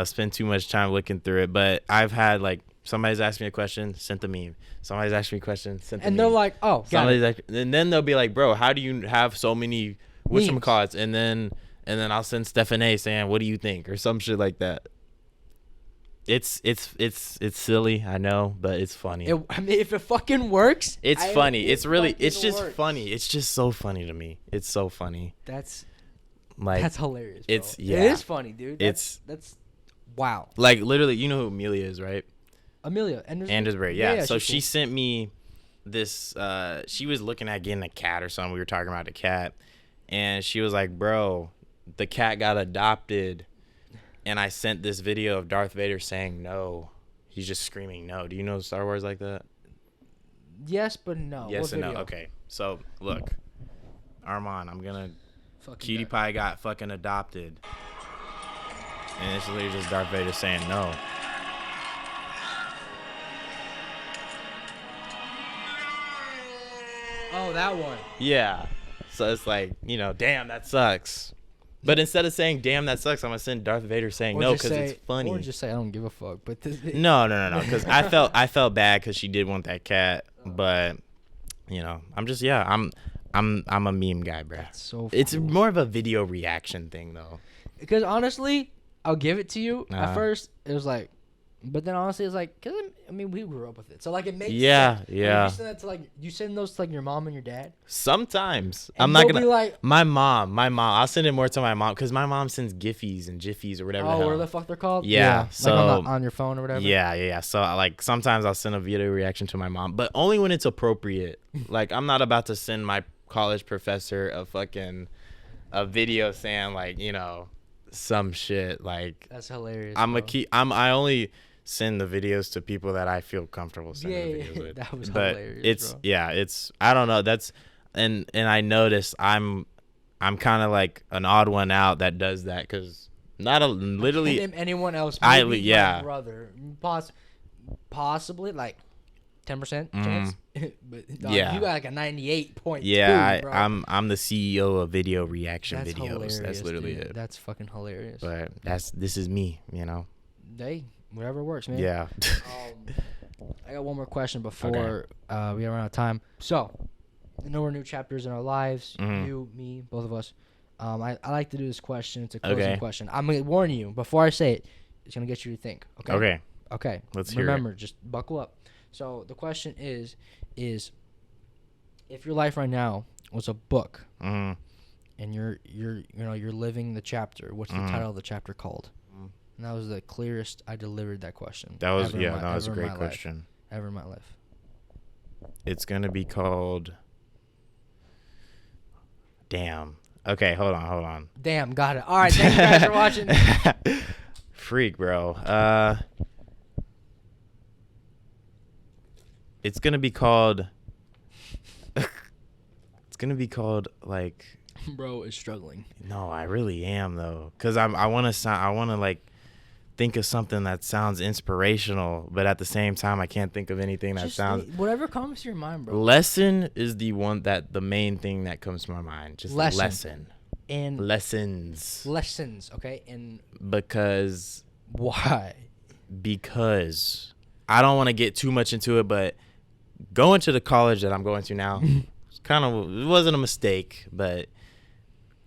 spend too much time looking through it. But I've had like somebody's asked me a question, sent the meme. Somebody's asked me a question, sent the meme. And they're like, oh, got it. And then they'll be like, bro, how do you have so many whatchamacallits? And then I'll send Stephen A saying, what do you think, or some shit like that. It's silly, I know, but it's funny. I mean, if it fucking works, it's funny. It's just funny. It's just so funny to me. It's so funny. That's hilarious. Bro. It is funny, dude. That's wow. Like literally, you know who Amelia is, right? Amelia Andersberry. Yeah. So she sent me this. She was looking at getting a cat or something. We were talking about a cat, and she was like, "Bro, the cat got adopted." And I sent this video of Darth Vader saying no. He's just screaming no. Do you know Star Wars like that? Yes, but no. Yes and no. Okay. So, look. Armond, I'm gonna. Fucking Cutie Darth- Pie got fucking adopted. And it's literally just Darth Vader saying no. Oh, that one. Yeah. So it's like, damn, that sucks. But instead of saying, damn, that sucks, I'm going to send Darth Vader saying no because it's funny. Or just say, I don't give a fuck. But No. Because I felt bad because she did want that cat. But, I'm just, I'm a meme guy, bro. So it's cool. more of a video reaction thing, though. Because honestly, I'll give it to you. Uh-huh. At first, it was like, but then honestly, it's like, cause we grew up with it, so like it makes Yeah, sense. yeah. You send that to you send those to your mom and your dad. Sometimes And I'm not they'll gonna be like, my mom. I'll send it more to my mom because my mom sends Giphies and Jiffies or whatever. oh, where the fuck they're called? Yeah, so like on your phone or whatever. Yeah. So sometimes I'll send a video reaction to my mom, but only when it's appropriate. Like I'm not about to send my college professor a video saying some shit like. That's hilarious. I only send the videos to people that I feel comfortable sending the videos with. That was but hilarious. It's I don't know. That's and I noticed I'm kind of like an odd one out that does that because literally Name anyone else. my brother, possibly 10% chance. But dog, Yeah. you got a 98.2. Yeah, bro. I'm the CEO of video reaction That's videos. hilarious, That's literally dude. it. That's fucking hilarious. But this is me, Hey, whatever works, man. Yeah. I got one more question before we run out of time. So, I know we're new chapters in our lives. Mhm. You, me, both of us. I like to do this question. It's a closing Okay. question. I'm gonna warn you before I say it. It's gonna get you to think. Okay. Okay. Okay. Let's hear it. Remember, just buckle up. So the question is if your life right now was a book Mm-hmm. and you're living the chapter, what's the title of the chapter called? And that was the clearest I delivered that question. That was ever in my- that was a ever in great my life. question. Ever in my life. It's gonna be called. Damn. Okay, hold on. Damn, got it. All right, thank you guys for watching. Freak, bro. It's gonna be called. It's gonna be called like. Bro is struggling. No, I really am though, cause I wanna think of something that sounds inspirational, but at the same time I can't think of anything that Just sounds. whatever comes to your mind, bro. Lesson is the main thing that comes to my mind. Just lesson. And Lessons. okay? And Because why? I don't want to get too much into it, but going to the college that I'm going to now, it wasn't a mistake, but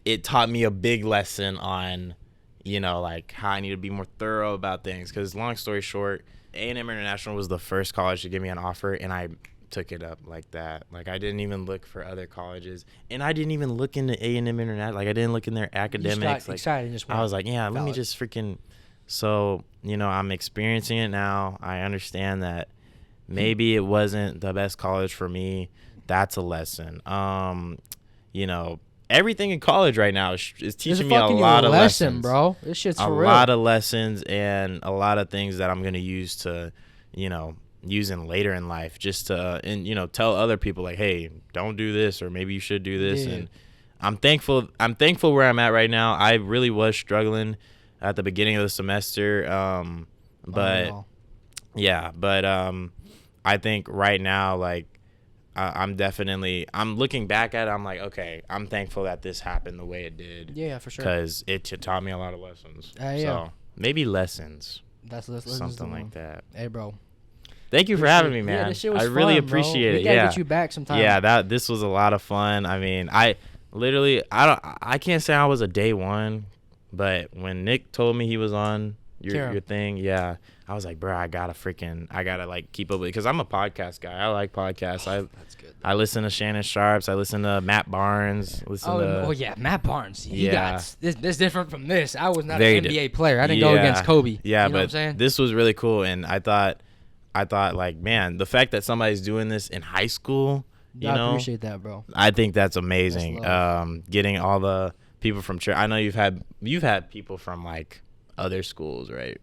it taught me a big lesson on, how I need to be more thorough about things. Because long story short, A&M International was the first college to give me an offer, and I took it up like that. Like I didn't even look for other colleges, and I didn't even look into A&M International. Like I didn't look in their academics. You just got like excited and just I was like, yeah, let me valid. just freaking. So I'm experiencing it now. I understand that maybe it wasn't the best college for me. That's a lesson. Everything in college right now is teaching me a lot of lessons, bro. This shit's for a real. lot of lessons and a lot of things that I'm gonna use to, using later in life, just to tell other people like, hey, don't do this, or maybe you should do this. Yeah. And I'm thankful where I'm at right now. I really was struggling at the beginning of the semester, but I think right now, like, I'm looking back at it, I'm like, okay, I'm thankful that this happened the way it did. Yeah, for sure. Because it taught me a lot of lessons. Yeah. So maybe lessons. That's Something like that. Hey, bro. Thank you for having me, man. Yeah, this shit was I really fun, bro. appreciate it. We gotta Yeah. get you back sometime. Yeah, this was a lot of fun. I mean, I can't say I was a day one, but when Nick told me he was on your thing, yeah, I was like, bro, I gotta like keep up with it, because I'm a podcast guy. I like podcasts. That's good. I listen to Shannon Sharps. I listen to Matt Barnes. Yeah, Matt Barnes. He Yeah. got this different from this. I was not Very an NBA player. I didn't go against Kobe. Yeah, you know but what I'm saying? this was really cool, and I thought like, man, the fact that somebody's doing this in high school, I appreciate that, bro. I think that's amazing. That's Getting all the people from church. I know you've had people from like other schools, right?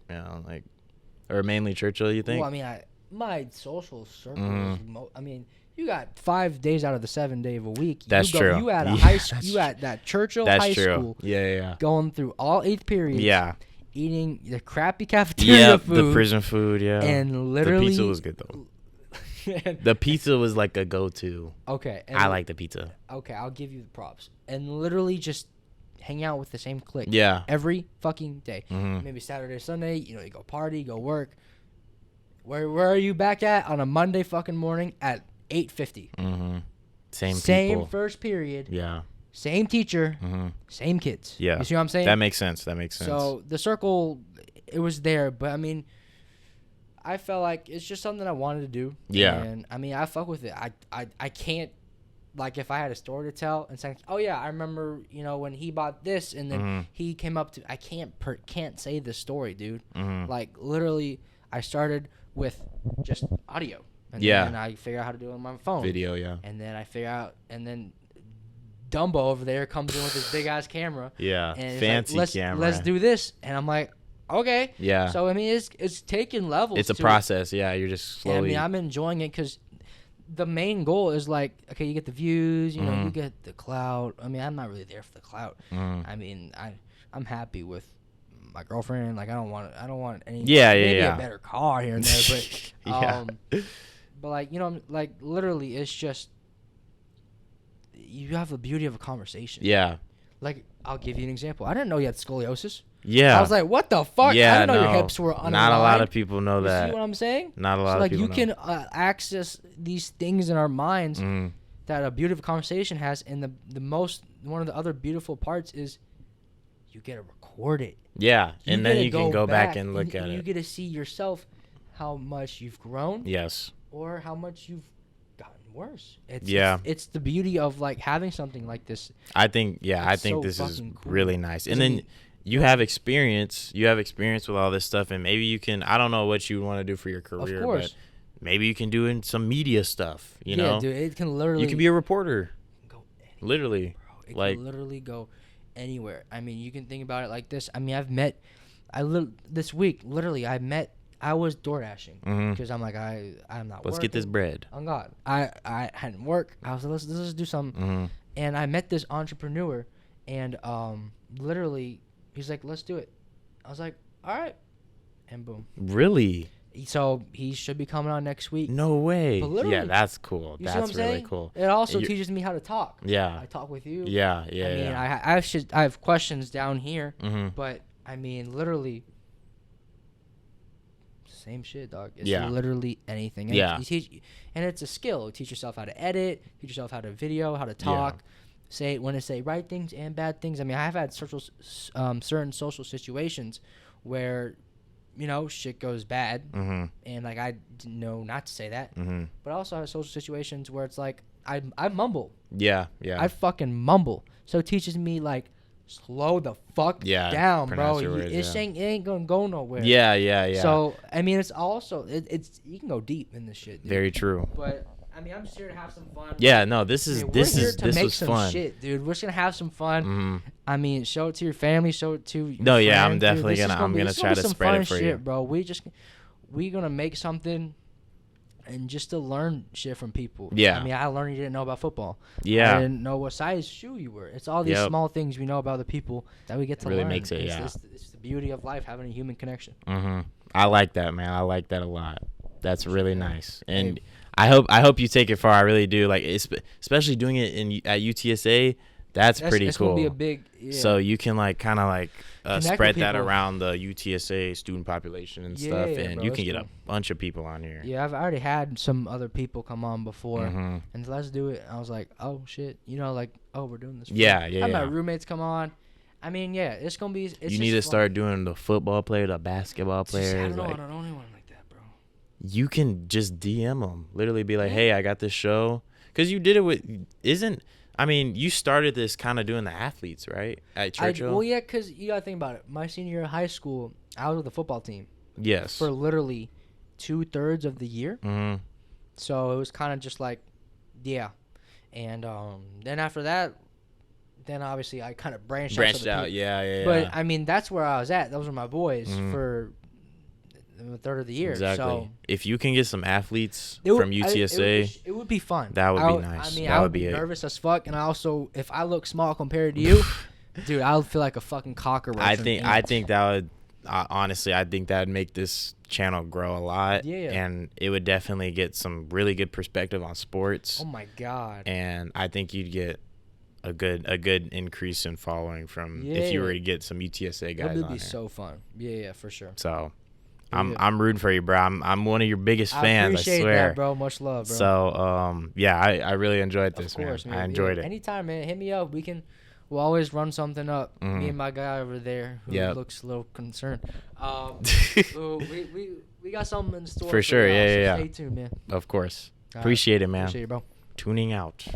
Or mainly Churchill. You think? Well, I mean, my social circle. I mean, You got 5 days out of the 7 day of a week. That's true. You at a Yeah, high school. that's You at that Churchill That's High true. School. Yeah. Going through all 8th periods. Yeah. Eating the crappy cafeteria Yeah, food. the prison food, yeah. And literally. The pizza was good, though. The pizza was like a go-to. Okay. I like the pizza. Okay, I'll give you the props. And literally just hang out with the same clique. Yeah. Every fucking day. Mhm. Maybe Saturday, Sunday, you go party, go work. Where are you back at on a Monday fucking morning at 8:50? Mm-hmm. Same Same people. first period. Yeah. Same teacher. Mm-hmm. Same kids. Yeah. You see what I'm saying? That makes sense. So the circle, it was there, but I mean, I felt like it's just something I wanted to do. Yeah. And I mean, I fuck with it. I can't, like, if I had a story to tell and say, oh yeah, I remember, when he bought this and then he came up to, I can't say the story, dude. Mm-hmm. Like, literally, I started with just audio. And Yeah. then I figure out how to do it on my phone. Video, yeah. And then I figure out, and then Dumbo over there comes in with his big ass camera. Yeah. And it's Fancy like, camera. Let's do this. And I'm like, okay. Yeah. So I mean, it's taking levels. It's a to process. Yeah. You're just it. And, I slowly. mean, I'm enjoying it because the main goal is like, okay, you get the views, you get the clout. I mean, I'm not really there for the clout. I mean, I'm happy with my girlfriend. Like, I don't want any. Yeah, maybe yeah. a better car here and there, but Yeah. but like, like literally, it's just you have the beauty of a conversation. Yeah. Like, I'll give you an example. I didn't know you had scoliosis. Yeah. I was like, what the fuck? Yeah, I didn't know no. your hips were unaligned. Not a lot of people know You that. see what I'm saying? Not a lot So, of like, people you know. can access these things in our minds Mm. that a beautiful conversation has, and one of the other beautiful parts is you get to record it. Yeah. And then get to you can go back and look at You it. get to see yourself how much you've grown Yes. or how much you've gotten worse. Yeah. It's the beauty of, like, having something like this. I think It's this so is fucking cool. really nice. And I then mean, you have experience with all this stuff, and maybe you can, I don't know what you want to do for your career, Of course. but maybe you can do in some media stuff, you know? dude, it can literally You can be a reporter, go anywhere, literally. bro. It Like- can literally go anywhere. I mean, you can think about it like this. I mean, this week, literally, I was door dashing Mhm. because I'm like, I'm not. Let's get this working. bread. On God, I hadn't worked. I was like, let's do something. Hmm. And I met this entrepreneur, and literally, he's like, let's do it. I was like, all right, and boom. Really? So he should be coming on next week. No way. But literally, Yeah, that's cool. You see what That's I'm really saying? cool. It also You- teaches me how to talk. Yeah. I talk with you. Yeah. I mean, Yeah. I have questions down here, Mm-hmm. but I mean, literally, same shit, dog. It's Yeah. literally anything. And Yeah. you teach, and it's a skill. You teach yourself how to edit. Teach yourself how to video, how to talk, say when to say right things and bad things. I mean, I've had certain social situations where, shit goes bad, Mm-hmm. and like I didn't know not to say that. Mm-hmm. But I also have social situations where it's like I mumble. Yeah. Yeah. I fucking mumble. So it teaches me, like, slow the fuck Yeah, down, pronounce bro. your words, It yeah. ain't gonna go nowhere. Yeah. Yeah. So I mean, it's also it's you can go deep in this shit, dude. Very true. But I mean, I'm just here to have some fun. Yeah. No. This is I mean, this we're here is to this make was some fun. shit, dude. We're just gonna have some fun. Mm-hmm. I mean, show it to your family, show it to your No, yeah, I'm friends, dude. definitely This is gonna- I'm be- gonna this is try to be some spread it fun for shit, you. bro. We gonna make something. And just to learn shit from people. Yeah. I mean, I learned you didn't know about football. Yeah. I didn't know what size shoe you were. It's all these Yep. small things we know about the people that we get to Really learn. makes it, It's- yeah. It's the beauty of life, having a human connection. Mm-hmm. I like that, man. I like that a lot. That's really Yeah. nice, and Hey. I hope you take it far. I really do. Like, especially doing it at UTSA. That's pretty it's cool. gonna be a big. Yeah. So you can kind of Connect spread with that people. around the UTSA student population and stuff, Yeah, and bro, you it's can get cool. a bunch of people on here. Yeah, I've already had some other people come on before, Mhm. and let's do it. I was like, oh shit, we're doing this. Yeah, I yeah, had my yeah. roommates come on. I mean, yeah, it's gonna be. It's You need to start doing the football player, the basketball I players. don't know. Like, I don't know anyone like that, bro. you can just DM them. Literally be like, Yeah. hey, I got this show. Because you did it with, you started this kind of doing the athletes, right? At Churchill? Well, yeah, because you gotta think about it. My senior year of high school, I was with the football team Yes. for literally 2/3 of the year. Mm-hmm. So it was kind of just like, yeah. And then after that, then obviously I kind of branched Branched out. out, yeah. But I mean, that's where I was at. Those were my boys Mhm. for in the third of the year. Exactly. So if you can get some athletes it would- from UTSA, it would be fun. that would be nice. I mean, That I would would be be it. nervous as fuck, and I also, if I look small compared to you, dude, I would feel like a fucking cockroach. I think that would honestly, I think that would make this channel grow a lot. Yeah. And it would definitely get some really good perspective on sports. Oh my god. And I think you'd get a good increase in following from if you were to get some UTSA guys It would on be here. so fun. Yeah, for sure. So Yeah. I'm rooting for you, bro. I'm one of your biggest fans, I appreciate swear. that, bro. Much love, bro. So yeah, I really enjoyed this, Of course, man. I enjoyed Yeah, it. Anytime, man. Hit me up. We'll always run something up. Mhm. Me and my guy over there who Yep. looks a little concerned. So we got something in store For sure, y'all, yeah, so yeah, Stay yeah. tuned, man. Of course. All right. Appreciate it, man. Appreciate you, bro. Tuning out.